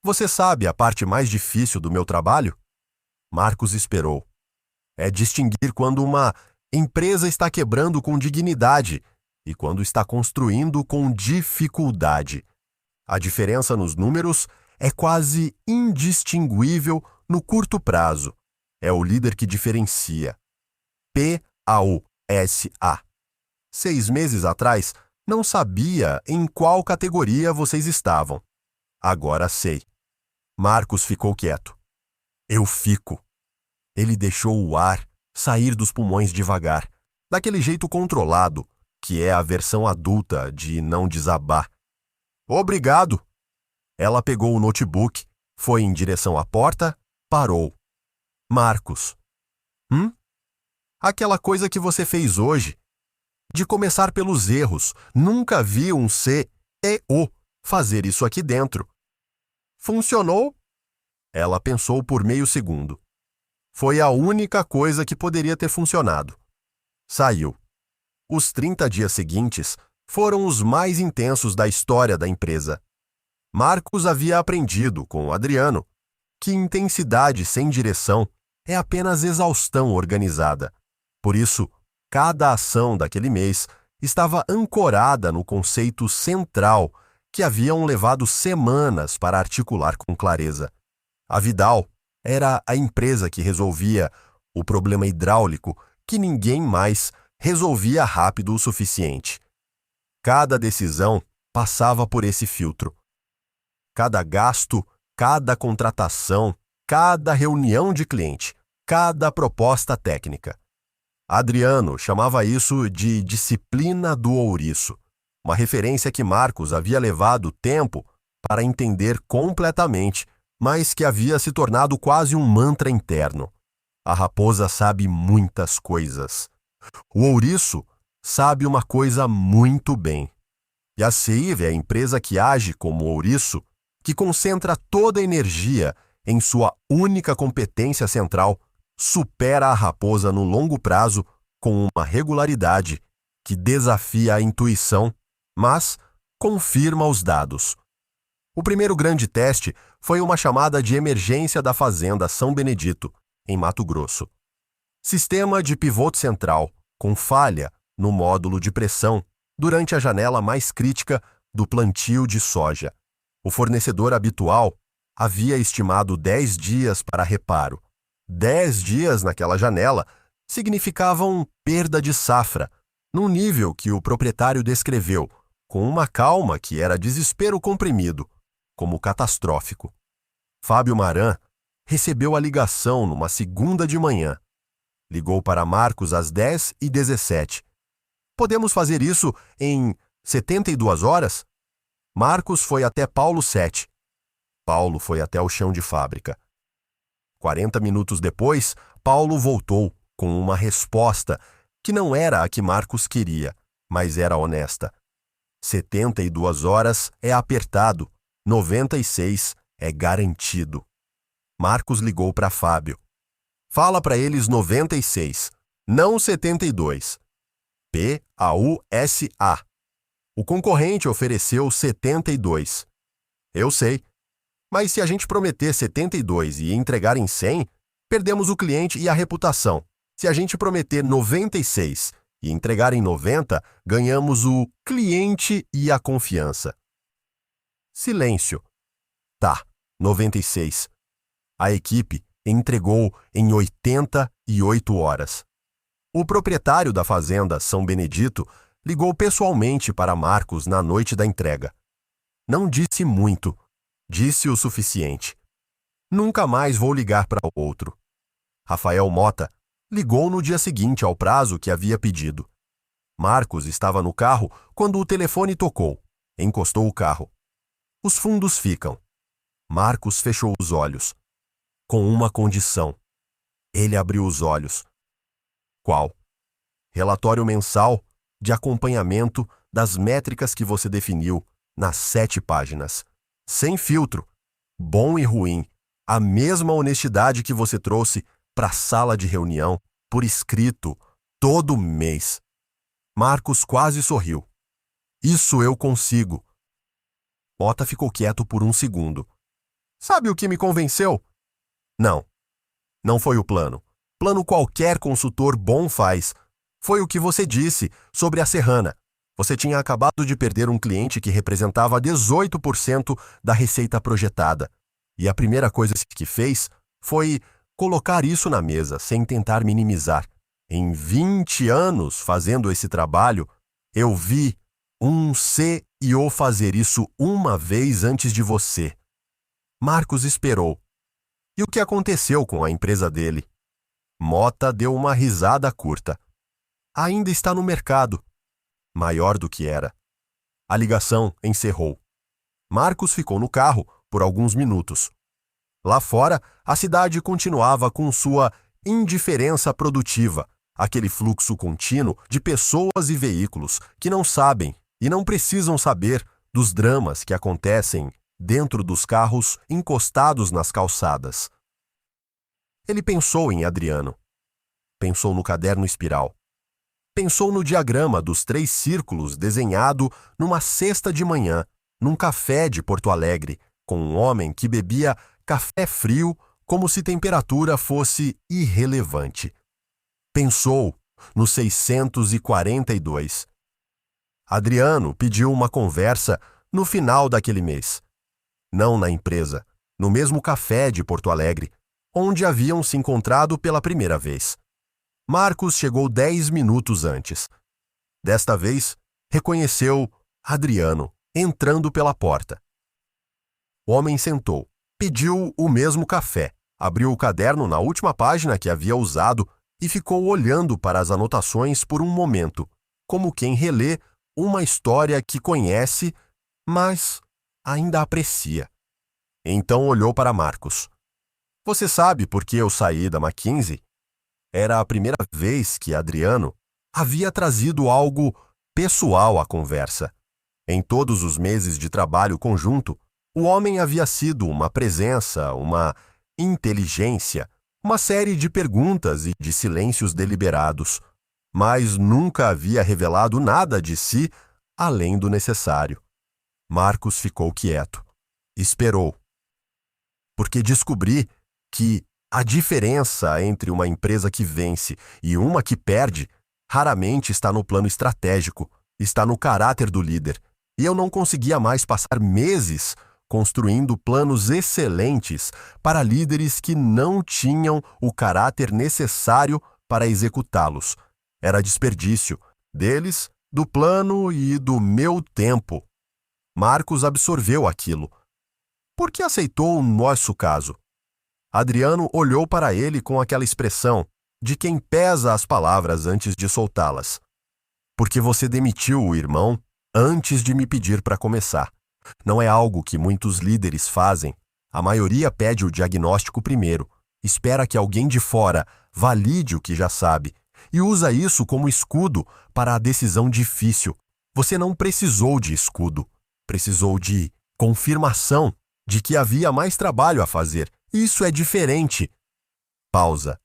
Você sabe a parte mais difícil do meu trabalho? Marcos esperou. É distinguir quando uma empresa está quebrando com dignidade e quando está construindo com dificuldade. A diferença nos números é quase indistinguível no curto prazo. É o líder que diferencia. PAUSA. 6 meses atrás, não sabia em qual categoria vocês estavam. Agora sei. Marcos ficou quieto. Eu fico. Ele deixou o ar sair dos pulmões devagar, daquele jeito controlado, que é a versão adulta de não desabar. Obrigado. Ela pegou o notebook, foi em direção à porta, parou. Marcos. Aquela coisa que você fez hoje. De começar pelos erros. Nunca vi um CEO fazer isso aqui dentro. Funcionou? Ela pensou por meio segundo. Foi a única coisa que poderia ter funcionado. Saiu. Os 30 dias seguintes foram os mais intensos da história da empresa. Marcos havia aprendido com o Adriano que intensidade sem direção é apenas exaustão organizada. Por isso, cada ação daquele mês estava ancorada no conceito central que haviam levado semanas para articular com clareza. A Vidal era a empresa que resolvia o problema hidráulico que ninguém mais resolvia rápido o suficiente. Cada decisão passava por esse filtro. Cada gasto, cada contratação, cada reunião de cliente, cada proposta técnica. Adriano chamava isso de disciplina do ouriço, uma referência que Marcos havia levado tempo para entender completamente, mas que havia se tornado quase um mantra interno. A raposa sabe muitas coisas. O ouriço sabe uma coisa muito bem. E a CEIV é a empresa que age como ouriço, que concentra toda a energia em sua única competência central, supera a raposa no longo prazo com uma regularidade que desafia a intuição, mas confirma os dados. O primeiro grande teste foi uma chamada de emergência da Fazenda São Benedito, em Mato Grosso. Sistema de pivô central, com falha no módulo de pressão durante a janela mais crítica do plantio de soja. O fornecedor habitual havia estimado 10 dias para reparo. 10 dias naquela janela significavam perda de safra, num nível que o proprietário descreveu, com uma calma que era desespero comprimido, como catastrófico. Fábio Maran recebeu a ligação numa segunda de manhã. Ligou para Marcos às 10h17. Podemos fazer isso em 72 horas? Marcos foi até Paulo 7. Paulo foi até o chão de fábrica. 40 minutos depois, Paulo voltou com uma resposta que não era a que Marcos queria, mas era honesta. 72 horas é apertado, 96 é garantido. Marcos ligou para Fábio. Fala para eles 96, não 72. PAUSA. O concorrente ofereceu 72. Eu sei. Mas se a gente prometer 72 e entregar em 100, perdemos o cliente e a reputação. Se a gente prometer 96 e entregar em 90, ganhamos o cliente e a confiança. Silêncio. Tá, 96. A equipe entregou em 88 horas. O proprietário da fazenda São Benedito ligou pessoalmente para Marcos na noite da entrega. Não disse muito, disse o suficiente. Nunca mais vou ligar para outro. Rafael Mota Ligou no dia seguinte ao prazo que havia pedido. Marcos estava no carro quando o telefone tocou. Encostou o carro. Os fundos ficam. Marcos fechou os olhos. Com uma condição. Ele abriu os olhos. Qual? Relatório mensal de acompanhamento das métricas que você definiu nas 7 páginas. Sem filtro. Bom e ruim. A mesma honestidade que você trouxe para a sala de reunião, por escrito, todo mês. Marcos quase sorriu. Isso eu consigo. Mota ficou quieto por um segundo. Sabe o que me convenceu? Não. Não foi o plano. Plano qualquer consultor bom faz. Foi o que você disse sobre a Serrana. Você tinha acabado de perder um cliente que representava 18% da receita projetada. E a primeira coisa que fez foi colocar isso na mesa, sem tentar minimizar. Em 20 anos fazendo esse trabalho, eu vi um CEO fazer isso uma vez antes de você. Marcos esperou. E o que aconteceu com a empresa dele? Mota deu uma risada curta. Ainda está no mercado. Maior do que era. A ligação encerrou. Marcos ficou no carro por alguns minutos. Lá fora, a cidade continuava com sua indiferença produtiva, aquele fluxo contínuo de pessoas e veículos que não sabem e não precisam saber dos dramas que acontecem dentro dos carros encostados nas calçadas. Ele pensou em Adriano. Pensou no caderno espiral. Pensou no diagrama dos 3 círculos desenhado numa sexta de manhã, num café de Porto Alegre, com um homem que bebia café frio como se temperatura fosse irrelevante. Pensou no 642. Adriano pediu uma conversa no final daquele mês. Não na empresa, no mesmo café de Porto Alegre, onde haviam se encontrado pela primeira vez. Marcos chegou 10 minutos antes. Desta vez, reconheceu Adriano entrando pela porta. O homem sentou, pediu o mesmo café, abriu o caderno na última página que havia usado e ficou olhando para as anotações por um momento, como quem relê uma história que conhece, mas ainda aprecia. Então olhou para Marcos. Você sabe por que eu saí da McKinsey? Era a primeira vez que Adriano havia trazido algo pessoal à conversa. Em todos os meses de trabalho conjunto, o homem havia sido uma presença, uma inteligência, uma série de perguntas e de silêncios deliberados, mas nunca havia revelado nada de si além do necessário. Marcos ficou quieto. Esperou. Porque descobri que a diferença entre uma empresa que vence e uma que perde raramente está no plano estratégico, está no caráter do líder. E eu não conseguia mais passar meses construindo planos excelentes para líderes que não tinham o caráter necessário para executá-los. Era desperdício deles, do plano e do meu tempo. Marcos absorveu aquilo. Por que aceitou o nosso caso? Adriano olhou para ele com aquela expressão de quem pesa as palavras antes de soltá-las. Porque você demitiu o irmão antes de me pedir para começar. Não é algo que muitos líderes fazem. A maioria pede o diagnóstico primeiro, espera que alguém de fora valide o que já sabe e usa isso como escudo para a decisão difícil. Você não precisou de escudo, precisou de confirmação de que havia mais trabalho a fazer. Isso é diferente. Pausa.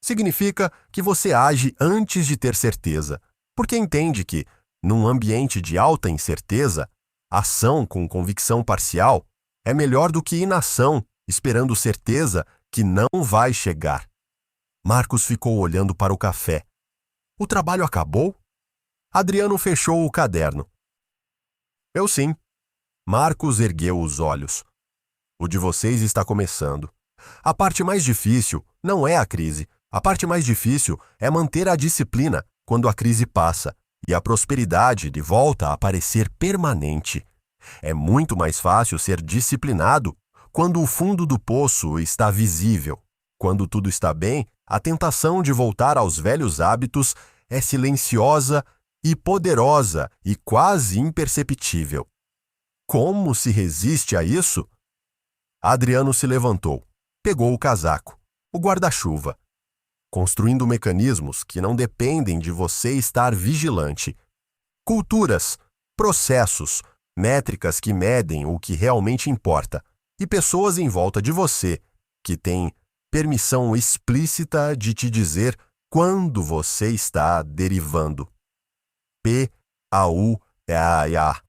Significa que você age antes de ter certeza, porque entende que, num ambiente de alta incerteza, ação com convicção parcial é melhor do que inação, esperando certeza que não vai chegar. Marcos ficou olhando para o café. O trabalho acabou? Adriano fechou o caderno. Eu sim. Marcos ergueu os olhos. O de vocês está começando. A parte mais difícil não é a crise. A parte mais difícil é manter a disciplina quando a crise passa e a prosperidade de volta a parecer permanente. É muito mais fácil ser disciplinado quando o fundo do poço está visível. Quando tudo está bem, a tentação de voltar aos velhos hábitos é silenciosa e poderosa e quase imperceptível. Como se resiste a isso? Adriano se levantou, pegou o casaco, o guarda-chuva, construindo mecanismos que não dependem de você estar vigilante. Culturas, processos, métricas que medem o que realmente importa e pessoas em volta de você que têm permissão explícita de te dizer quando você está derivando. P-A-U-E-A-I-A.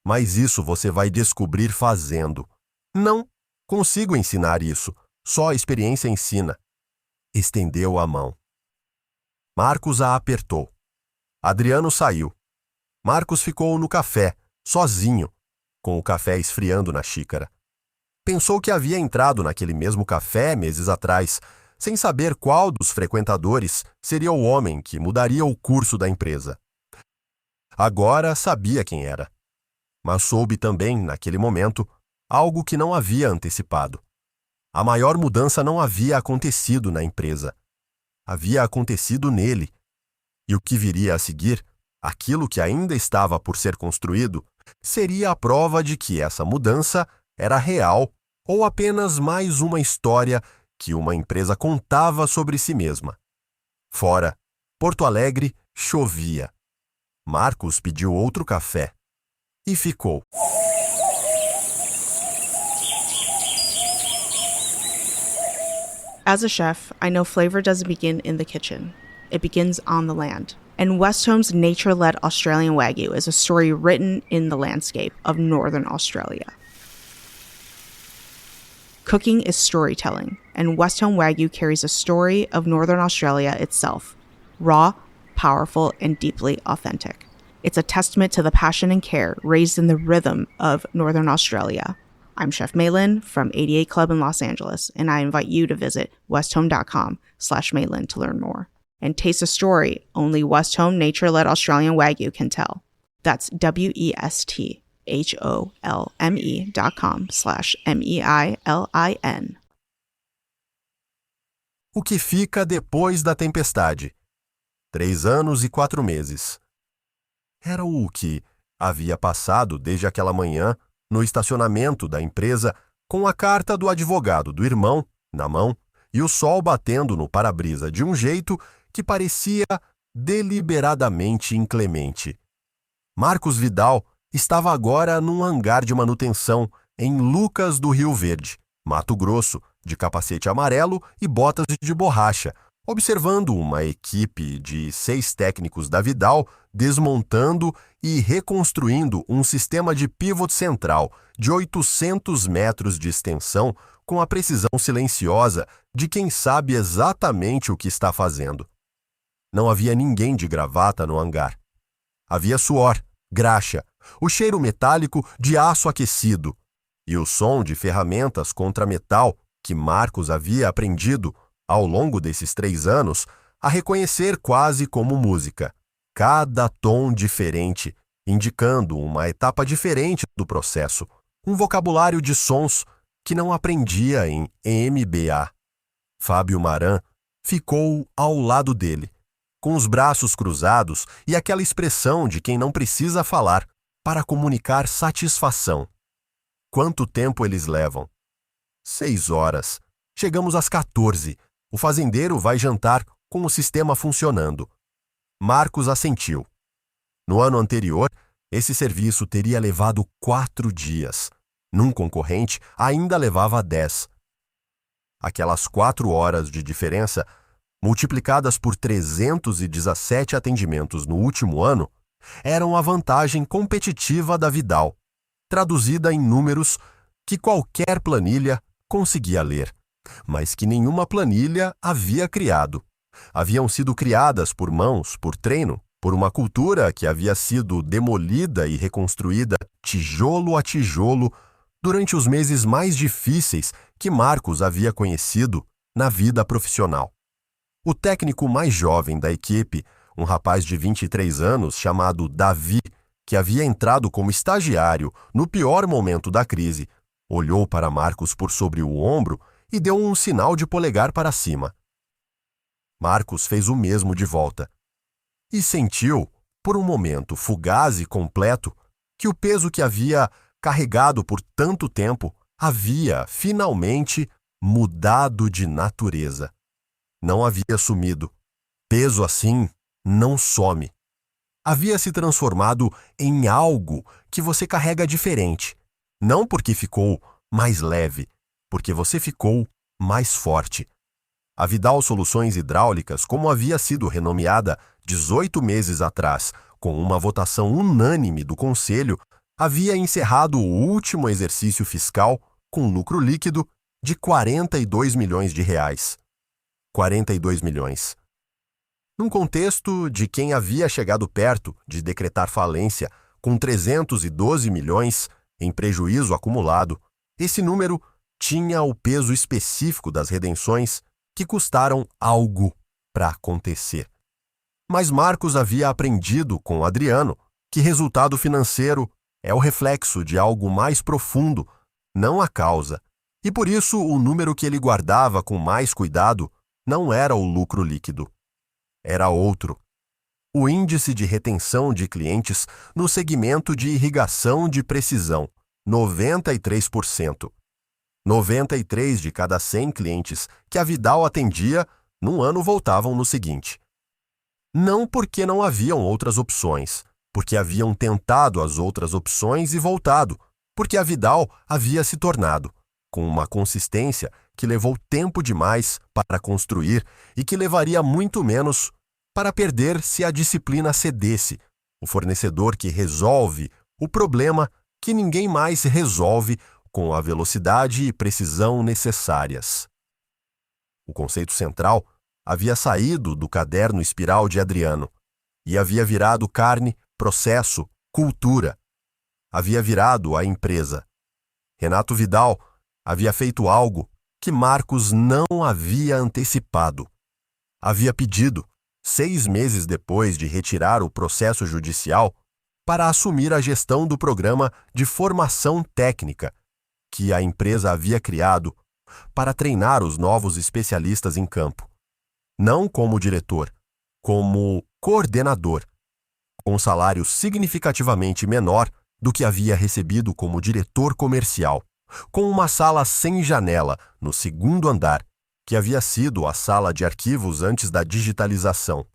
Mas isso você vai descobrir fazendo. Não consigo ensinar isso, só a experiência ensina. Estendeu a mão. Marcos a apertou. Adriano saiu. Marcos ficou no café, sozinho, com o café esfriando na xícara. Pensou que havia entrado naquele mesmo café meses atrás, sem saber qual dos frequentadores seria o homem que mudaria o curso da empresa. Agora sabia quem era. Mas soube também, naquele momento, algo que não havia antecipado. A maior mudança não havia acontecido na empresa. Havia acontecido nele. E o que viria a seguir, aquilo que ainda estava por ser construído, seria a prova de que essa mudança era real ou apenas mais uma história que uma empresa contava sobre si mesma. Fora, Porto Alegre, chovia. Marcos pediu outro café. E ficou. As a chef, I know flavor doesn't begin in the kitchen. It begins on the land. And Westhome's nature-led Australian Wagyu is a story written in the landscape of Northern Australia. Cooking is storytelling, and Westhome Wagyu carries a story of Northern Australia itself, raw, powerful, and deeply authentic. It's a testament to the passion and care raised in the rhythm of Northern Australia. I'm Chef Maylin from 88 Club in Los Angeles, and I invite you to visit westhome.com/Maylin to learn more and taste a story only Westhome nature-led Australian Wagyu can tell. That's westhome.com/MEILIN. O que fica depois da tempestade? 3 anos e 4 meses. Era o que havia passado desde aquela manhã no estacionamento da empresa com a carta do advogado do irmão na mão e o sol batendo no para-brisa de um jeito que parecia deliberadamente inclemente. Marcos Vidal estava agora num hangar de manutenção em Lucas do Rio Verde, Mato Grosso, de capacete amarelo e botas de borracha, observando uma equipe de 6 técnicos da Vidal desmontando e reconstruindo um sistema de pivot central de 800 metros de extensão com a precisão silenciosa de quem sabe exatamente o que está fazendo. Não havia ninguém de gravata no hangar. Havia suor, graxa, o cheiro metálico de aço aquecido e o som de ferramentas contra metal que Marcos havia aprendido, ao longo desses 3 anos, a reconhecer quase como música. Cada tom diferente, indicando uma etapa diferente do processo, um vocabulário de sons que não aprendia em MBA. Fábio Maran ficou ao lado dele, com os braços cruzados e aquela expressão de quem não precisa falar para comunicar satisfação. Quanto tempo eles levam? 6 horas. Chegamos às 14. O fazendeiro vai jantar com o sistema funcionando. Marcos assentiu. No ano anterior, esse serviço teria levado 4 dias. Num concorrente, ainda levava 10. Aquelas 4 horas de diferença, multiplicadas por 317 atendimentos no último ano, eram a vantagem competitiva da Vidal, traduzida em números que qualquer planilha conseguia ler, mas que nenhuma planilha havia criado. Haviam sido criadas por mãos, por treino, por uma cultura que havia sido demolida e reconstruída tijolo a tijolo durante os meses mais difíceis que Marcos havia conhecido na vida profissional. O técnico mais jovem da equipe, um rapaz de 23 anos chamado Davi, que havia entrado como estagiário no pior momento da crise, olhou para Marcos por sobre o ombro e deu um sinal de polegar para cima. Marcos fez o mesmo de volta. E sentiu, por um momento fugaz e completo, que o peso que havia carregado por tanto tempo havia, finalmente, mudado de natureza. Não havia sumido. Peso assim não some. Havia se transformado em algo que você carrega diferente. Não porque ficou mais leve, porque você ficou mais forte. A Vidal Soluções Hidráulicas, como havia sido renomeada 18 meses atrás, com uma votação unânime do Conselho, havia encerrado o último exercício fiscal com lucro líquido de 42 milhões de reais. 42 milhões. Num contexto de quem havia chegado perto de decretar falência com 312 milhões em prejuízo acumulado, esse número tinha o peso específico das redenções que custaram algo para acontecer. Mas Marcos havia aprendido com Adriano que resultado financeiro é o reflexo de algo mais profundo, não a causa. E por isso o número que ele guardava com mais cuidado não era o lucro líquido. Era outro. O índice de retenção de clientes no segmento de irrigação de precisão, 93%. 93 de cada 100 clientes que a Vidal atendia, num ano voltavam no seguinte. Não porque não haviam outras opções, porque haviam tentado as outras opções e voltado, porque a Vidal havia se tornado, com uma consistência que levou tempo demais para construir e que levaria muito menos para perder se a disciplina cedesse, o fornecedor que resolve o problema que ninguém mais resolve com a velocidade e precisão necessárias. O conceito central havia saído do caderno espiral de Adriano e havia virado carne, processo, cultura. Havia virado a empresa. Renato Vidal havia feito algo que Marcos não havia antecipado. Havia pedido, 6 meses depois de retirar o processo judicial, para assumir a gestão do programa de formação técnica que a empresa havia criado para treinar os novos especialistas em campo. Não como diretor, como coordenador, com salário significativamente menor do que havia recebido como diretor comercial, com uma sala sem janela no 2º andar, que havia sido a sala de arquivos antes da digitalização.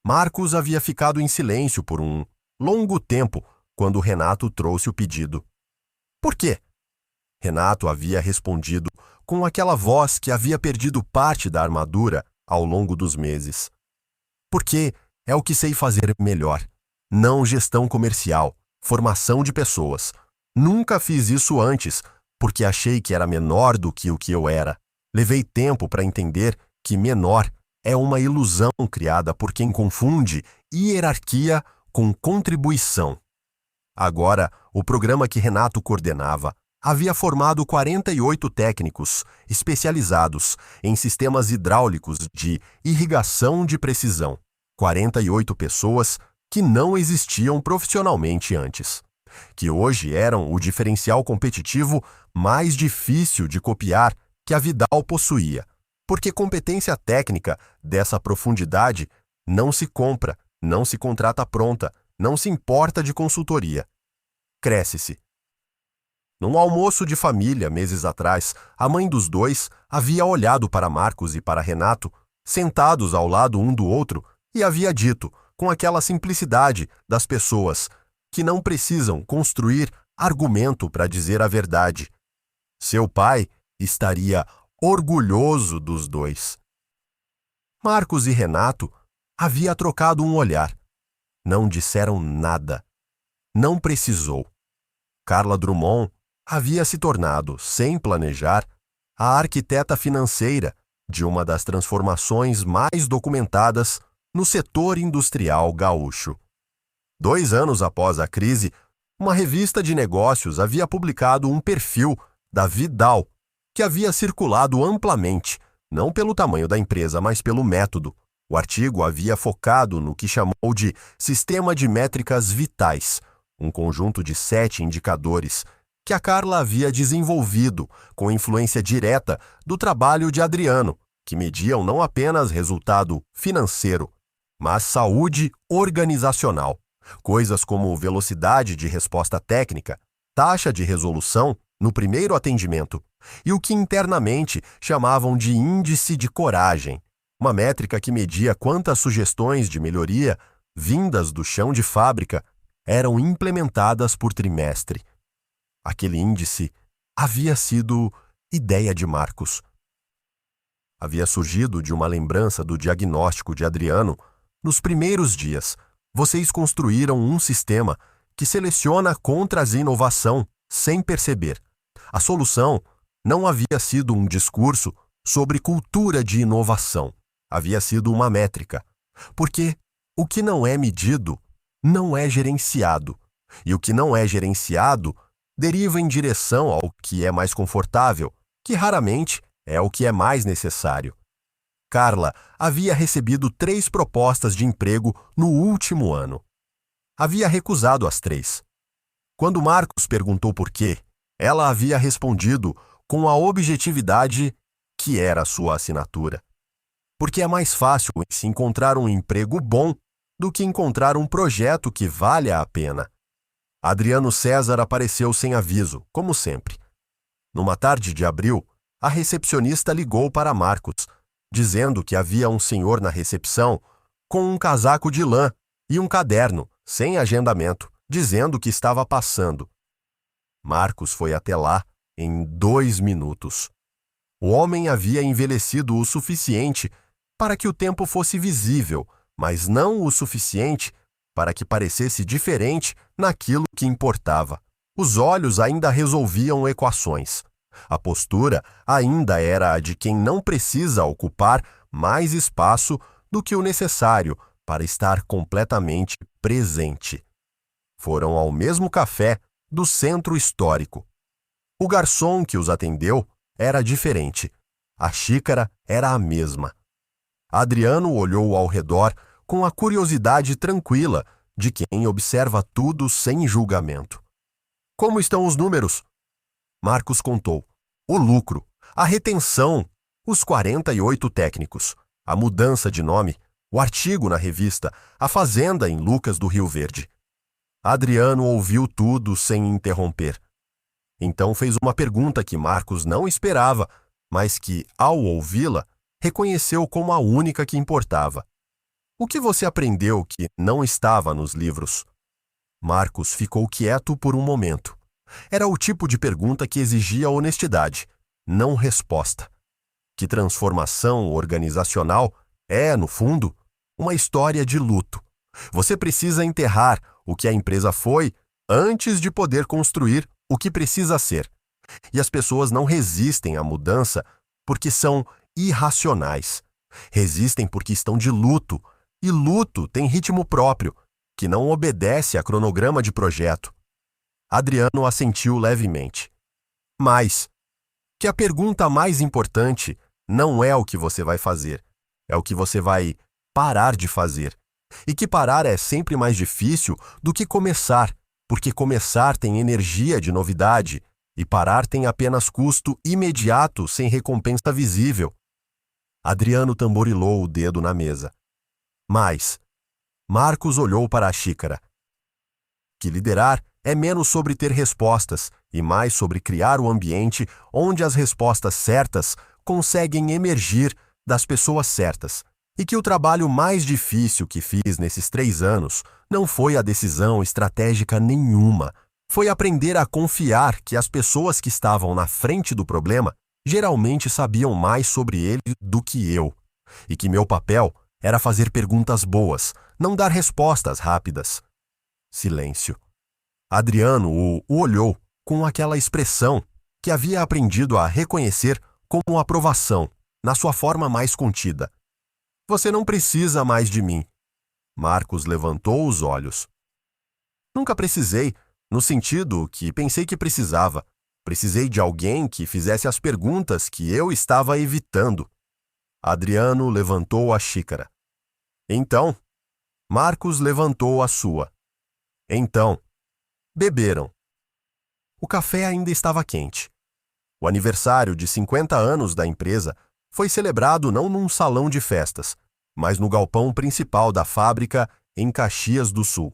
Marcos havia ficado em silêncio por um longo tempo quando Renato trouxe o pedido. Por quê? Renato havia respondido com aquela voz que havia perdido parte da armadura ao longo dos meses. Porque é o que sei fazer melhor. Não gestão comercial, formação de pessoas. Nunca fiz isso antes, porque achei que era menor do que o que eu era. Levei tempo para entender que menor é uma ilusão criada por quem confunde hierarquia com contribuição. Agora, o programa que Renato coordenava havia formado 48 técnicos especializados em sistemas hidráulicos de irrigação de precisão. 48 pessoas que não existiam profissionalmente antes, que hoje eram o diferencial competitivo mais difícil de copiar que a Vidal possuía, porque competência técnica dessa profundidade não se compra, não se contrata pronta, não se importa de consultoria. Cresce-se. Num almoço de família, meses atrás, a mãe dos dois havia olhado para Marcos e para Renato, sentados ao lado um do outro, e havia dito, com aquela simplicidade das pessoas, que não precisam construir argumento para dizer a verdade. Seu pai estaria orgulhoso dos dois. Marcos e Renato havia trocado um olhar. Não disseram nada. Não precisou. Carla Drummond havia se tornado, sem planejar, a arquiteta financeira de uma das transformações mais documentadas no setor industrial gaúcho. 2 anos após a crise, uma revista de negócios havia publicado um perfil da Vidal, que havia circulado amplamente, não pelo tamanho da empresa, mas pelo método. O artigo havia focado no que chamou de Sistema de Métricas Vitais, um conjunto de 7 indicadores que a Carla havia desenvolvido com influência direta do trabalho de Adriano que mediam não apenas resultado financeiro, mas saúde organizacional. Coisas como velocidade de resposta técnica, taxa de resolução no primeiro atendimento e o que internamente chamavam de índice de coragem, uma métrica que media quantas sugestões de melhoria vindas do chão de fábrica eram implementadas por trimestre. Aquele índice havia sido ideia de Marcos. Havia surgido de uma lembrança do diagnóstico de Adriano. Nos primeiros dias, vocês construíram um sistema que seleciona contra a inovação sem perceber. A solução não havia sido um discurso sobre cultura de inovação. Havia sido uma métrica. Porque o que não é medido não é gerenciado. E o que não é gerenciado deriva em direção ao que é mais confortável, que raramente é o que é mais necessário. Carla havia recebido 3 propostas de emprego no último ano. Havia recusado as 3. Quando Marcos perguntou por quê, ela havia respondido com a objetividade que era sua assinatura. Porque é mais fácil se encontrar um emprego bom do que encontrar um projeto que valha a pena. Adriano César apareceu sem aviso, como sempre. Numa tarde de abril, a recepcionista ligou para Marcos, dizendo que havia um senhor na recepção com um casaco de lã e um caderno, sem agendamento, dizendo que estava passando. Marcos foi até lá em 2 minutos. O homem havia envelhecido o suficiente para que o tempo fosse visível, mas não o suficiente para que parecesse diferente naquilo que importava. Os olhos ainda resolviam equações. A postura ainda era a de quem não precisa ocupar mais espaço do que o necessário para estar completamente presente. Foram ao mesmo café do centro histórico. O garçom que os atendeu era diferente. A xícara era a mesma. Adriano olhou ao redor com a curiosidade tranquila de quem observa tudo sem julgamento. Como estão os números? Marcos contou. O lucro, a retenção, os 48 técnicos, a mudança de nome, o artigo na revista, a fazenda em Lucas do Rio Verde. Adriano ouviu tudo sem interromper. Então fez uma pergunta que Marcos não esperava, mas que, ao ouvi-la, reconheceu como a única que importava. O que você aprendeu que não estava nos livros? Marcos ficou quieto por um momento. Era o tipo de pergunta que exigia honestidade, não resposta. Que transformação organizacional é, no fundo, uma história de luto. Você precisa enterrar o que a empresa foi antes de poder construir o que precisa ser. E as pessoas não resistem à mudança porque são irracionais. Resistem porque estão de luto, e luto tem ritmo próprio, que não obedece a cronograma de projeto. Adriano assentiu levemente. Mas que a pergunta mais importante não é o que você vai fazer, é o que você vai parar de fazer. E que parar é sempre mais difícil do que começar, porque começar tem energia de novidade e parar tem apenas custo imediato sem recompensa visível. Adriano tamborilou o dedo na mesa. Mas Marcos olhou para a xícara. Que liderar é menos sobre ter respostas e mais sobre criar o ambiente onde as respostas certas conseguem emergir das pessoas certas. E que o trabalho mais difícil que fiz nesses 3 anos não foi a decisão estratégica nenhuma. Foi aprender a confiar que as pessoas que estavam na frente do problema geralmente sabiam mais sobre ele do que eu. E que meu papel era fazer perguntas boas, não dar respostas rápidas. Silêncio. Adriano o olhou com aquela expressão que havia aprendido a reconhecer como aprovação, na sua forma mais contida. Você não precisa mais de mim. Marcos levantou os olhos. Nunca precisei, no sentido que pensei que precisava. Precisei de alguém que fizesse as perguntas que eu estava evitando. Adriano levantou a xícara. Então, Marcos levantou a sua. Então, beberam. O café ainda estava quente. O aniversário de 50 anos da empresa foi celebrado não num salão de festas, mas no galpão principal da fábrica em Caxias do Sul.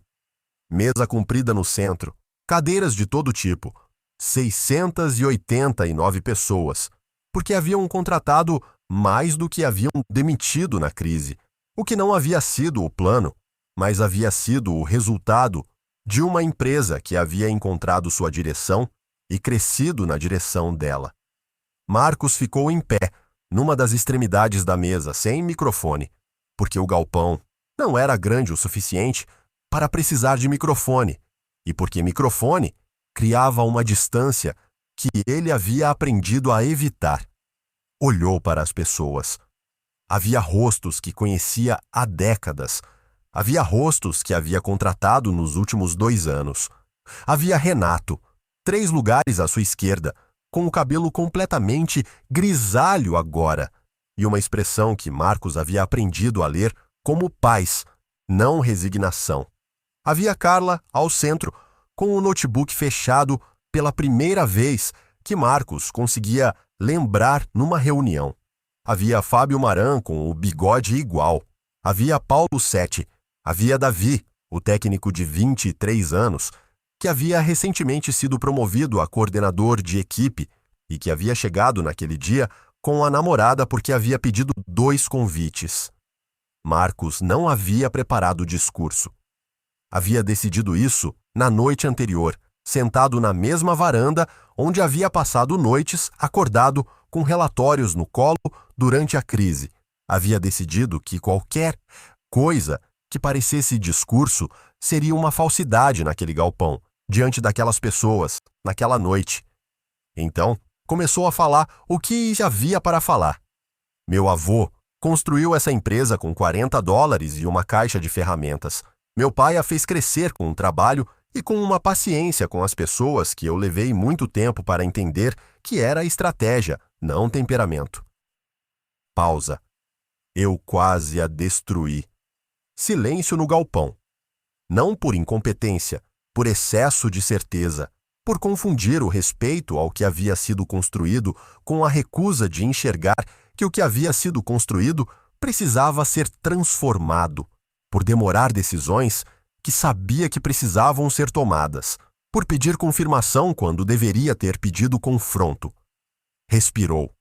Mesa comprida no centro, cadeiras de todo tipo, 689 pessoas, porque haviam contratado mais do que haviam demitido na crise, o que não havia sido o plano, mas havia sido o resultado de uma empresa que havia encontrado sua direção e crescido na direção dela. Marcos ficou em pé, numa das extremidades da mesa, sem microfone, porque o galpão não era grande o suficiente para precisar de microfone, e porque microfone criava uma distância que ele havia aprendido a evitar. Olhou para as pessoas. Havia rostos que conhecia há décadas. Havia rostos que havia contratado nos últimos 2 anos. Havia Renato, 3 lugares à sua esquerda, com o cabelo completamente grisalho agora, e uma expressão que Marcos havia aprendido a ler como paz, não resignação. Havia Carla ao centro, com o notebook fechado pela primeira vez que Marcos conseguia lembrar numa reunião. Havia Fábio Maran com o bigode igual. Havia Paulo Sete. Havia Davi, o técnico de 23 anos, que havia recentemente sido promovido a coordenador de equipe e que havia chegado naquele dia com a namorada porque havia pedido 2 convites. Marcos não havia preparado o discurso. Havia decidido isso na noite anterior, sentado na mesma varanda onde havia passado noites acordado com relatórios no colo durante a crise. Havia decidido que qualquer coisa que parecesse discurso seria uma falsidade naquele galpão, diante daquelas pessoas, naquela noite. Então, começou a falar o que havia para falar. Meu avô construiu essa empresa com $40 e uma caixa de ferramentas. Meu pai a fez crescer com um trabalho e com uma paciência com as pessoas que eu levei muito tempo para entender que era estratégia, não temperamento. Pausa. Eu quase a destruí. Silêncio no galpão. Não por incompetência, por excesso de certeza, por confundir o respeito ao que havia sido construído com a recusa de enxergar que o que havia sido construído precisava ser transformado, por demorar decisões que sabia que precisavam ser tomadas, por pedir confirmação quando deveria ter pedido confronto. Respirou.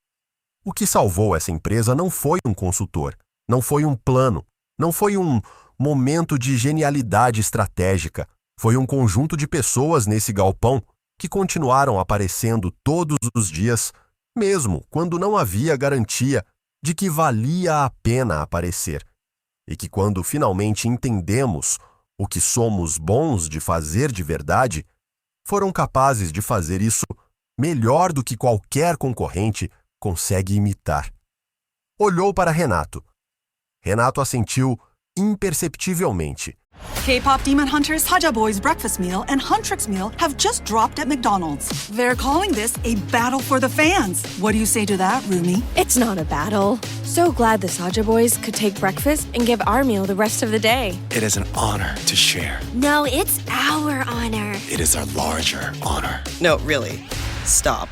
O que salvou essa empresa não foi um consultor, não foi um plano, não foi um momento de genialidade estratégica, foi um conjunto de pessoas nesse galpão que continuaram aparecendo todos os dias, mesmo quando não havia garantia de que valia a pena aparecer. E que quando finalmente entendemos o que somos bons de fazer de verdade, foram capazes de fazer isso melhor do que qualquer concorrente consegue imitar. Olhou para Renato. Renato assentiu imperceptivelmente. K-pop Demon Hunters Haja Boys breakfast meal and Huntrix meal have just dropped at McDonald's. They're calling this a battle for the fans. What do you say to that, Rumi? It's not a battle. So glad the Saja Boys could take breakfast and give our meal the rest of the day. It is an honor to share. No, it's our honor. It is our larger honor. No, really. Stop.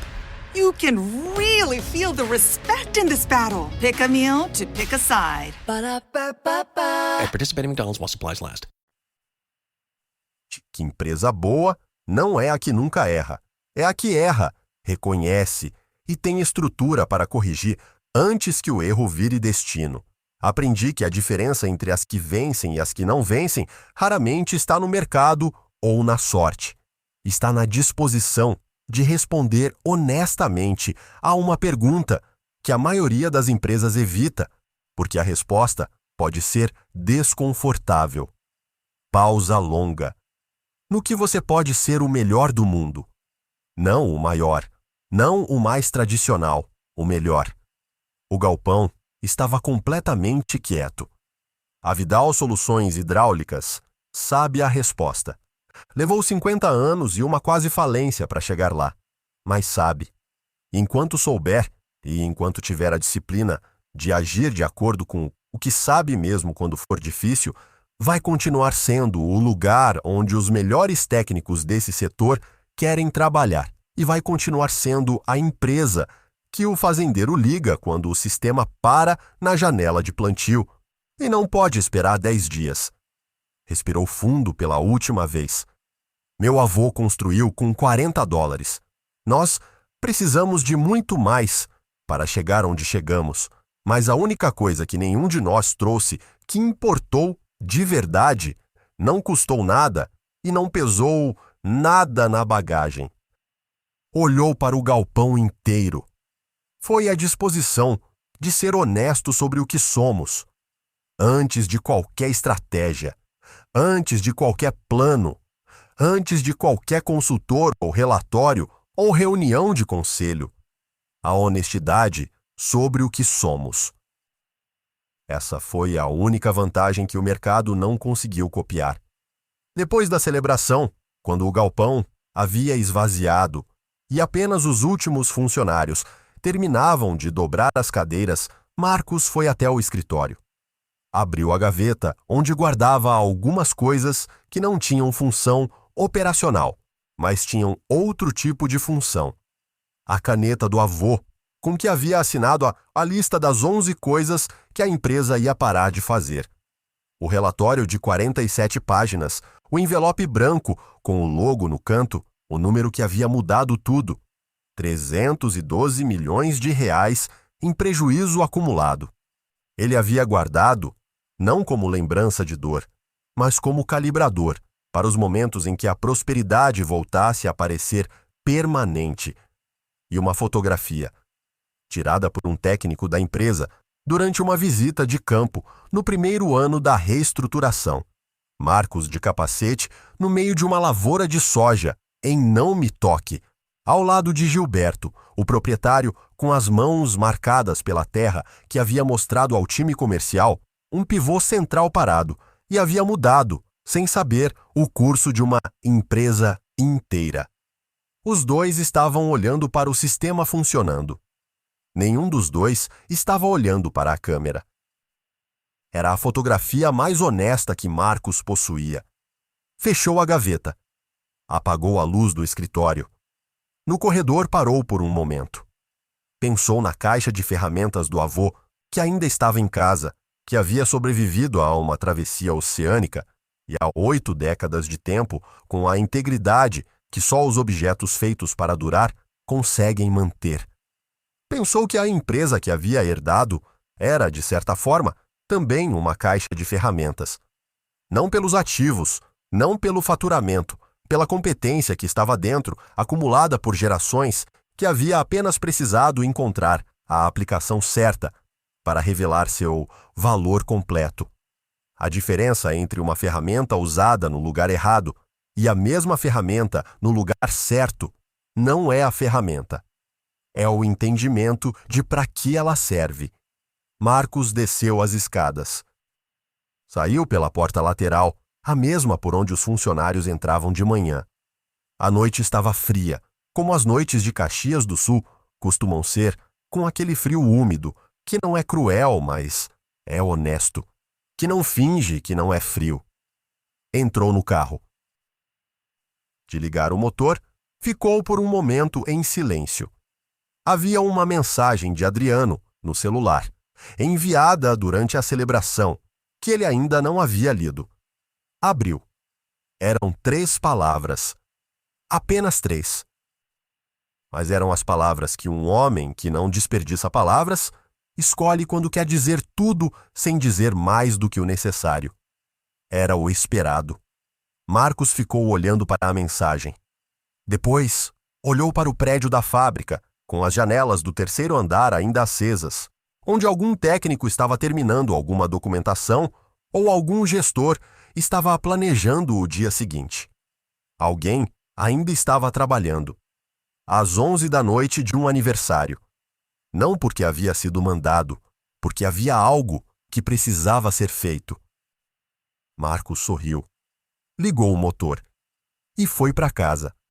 You can really feel the respect in this battle. Pick a meal to pick a side. At participating McDonald's while supplies last. Que empresa boa não é a que nunca erra. É a que erra, reconhece e tem estrutura para corrigir antes que o erro vire destino. Aprendi que a diferença entre as que vencem e as que não vencem raramente está no mercado ou na sorte. Está na disposição de responder honestamente a uma pergunta que a maioria das empresas evita, porque a resposta pode ser desconfortável. Pausa longa. No que você pode ser o melhor do mundo? Não o maior, não o mais tradicional, o melhor. O galpão estava completamente quieto. A Vidal Soluções Hidráulicas sabe a resposta. Levou 50 anos e uma quase falência para chegar lá, mas sabe. Enquanto souber e enquanto tiver a disciplina de agir de acordo com o que sabe mesmo quando for difícil, vai continuar sendo o lugar onde os melhores técnicos desse setor querem trabalhar e vai continuar sendo a empresa que o fazendeiro liga quando o sistema para na janela de plantio e não pode esperar 10 dias. Respirou fundo pela última vez. Meu avô construiu com $40. Nós precisamos de muito mais para chegar onde chegamos, mas a única coisa que nenhum de nós trouxe que importou de verdade não custou nada e não pesou nada na bagagem. Olhou para o galpão inteiro. Foi a disposição de ser honesto sobre o que somos, antes de qualquer estratégia, antes de qualquer plano, antes de qualquer consultor ou relatório ou reunião de conselho. A honestidade sobre o que somos. Essa foi a única vantagem que o mercado não conseguiu copiar. Depois da celebração, quando o galpão havia esvaziado e apenas os últimos funcionários terminavam de dobrar as cadeiras, Marcos foi até o escritório. Abriu a gaveta onde guardava algumas coisas que não tinham função operacional, mas tinham outro tipo de função. A caneta do avô, com que havia assinado a lista das 11 coisas que a empresa ia parar de fazer. O relatório de 47 páginas, o envelope branco com o logo no canto, o número que havia mudado tudo. 312 milhões de reais em prejuízo acumulado. Ele havia guardado, não como lembrança de dor, mas como calibrador, para os momentos em que a prosperidade voltasse a parecer permanente. E uma fotografia, tirada por um técnico da empresa durante uma visita de campo no primeiro ano da reestruturação. Marcos de capacete no meio de uma lavoura de soja, em Não Me Toque, ao lado de Gilberto, o proprietário com as mãos marcadas pela terra que havia mostrado ao time comercial um pivô central parado e havia mudado, sem saber, o curso de uma empresa inteira. Os dois estavam olhando para o sistema funcionando. Nenhum dos dois estava olhando para a câmera. Era a fotografia mais honesta que Marcos possuía. Fechou a gaveta. Apagou a luz do escritório. No corredor parou por um momento. Pensou na caixa de ferramentas do avô, que ainda estava em casa, que havia sobrevivido a uma travessia oceânica e a 8 décadas de tempo com a integridade que só os objetos feitos para durar conseguem manter. Pensou que a empresa que havia herdado era, de certa forma, também uma caixa de ferramentas. Não pelos ativos, não pelo faturamento, pela competência que estava dentro, acumulada por gerações, que havia apenas precisado encontrar a aplicação certa para revelar seu valor completo. A diferença entre uma ferramenta usada no lugar errado e a mesma ferramenta no lugar certo não é a ferramenta. É o entendimento de para que ela serve. Marcos desceu as escadas. Saiu pela porta lateral, a mesma por onde os funcionários entravam de manhã. A noite estava fria, como as noites de Caxias do Sul costumam ser, com aquele frio úmido, que não é cruel, mas é honesto, que não finge que não é frio. Entrou no carro. De ligar o motor, ficou por um momento em silêncio. Havia uma mensagem de Adriano no celular, enviada durante a celebração, que ele ainda não havia lido. Abriu. Eram 3 palavras. Apenas 3. Mas eram as palavras que um homem que não desperdiça palavras escolhe quando quer dizer tudo sem dizer mais do que o necessário. Era o esperado. Marcos ficou olhando para a mensagem. Depois, olhou para o prédio da fábrica, com as janelas do 3º andar ainda acesas, onde algum técnico estava terminando alguma documentação ou algum gestor estava planejando o dia seguinte. Alguém ainda estava trabalhando. Às 11 da noite de um aniversário. Não porque havia sido mandado, porque havia algo que precisava ser feito. Marcos sorriu. Ligou o motor. E foi para casa,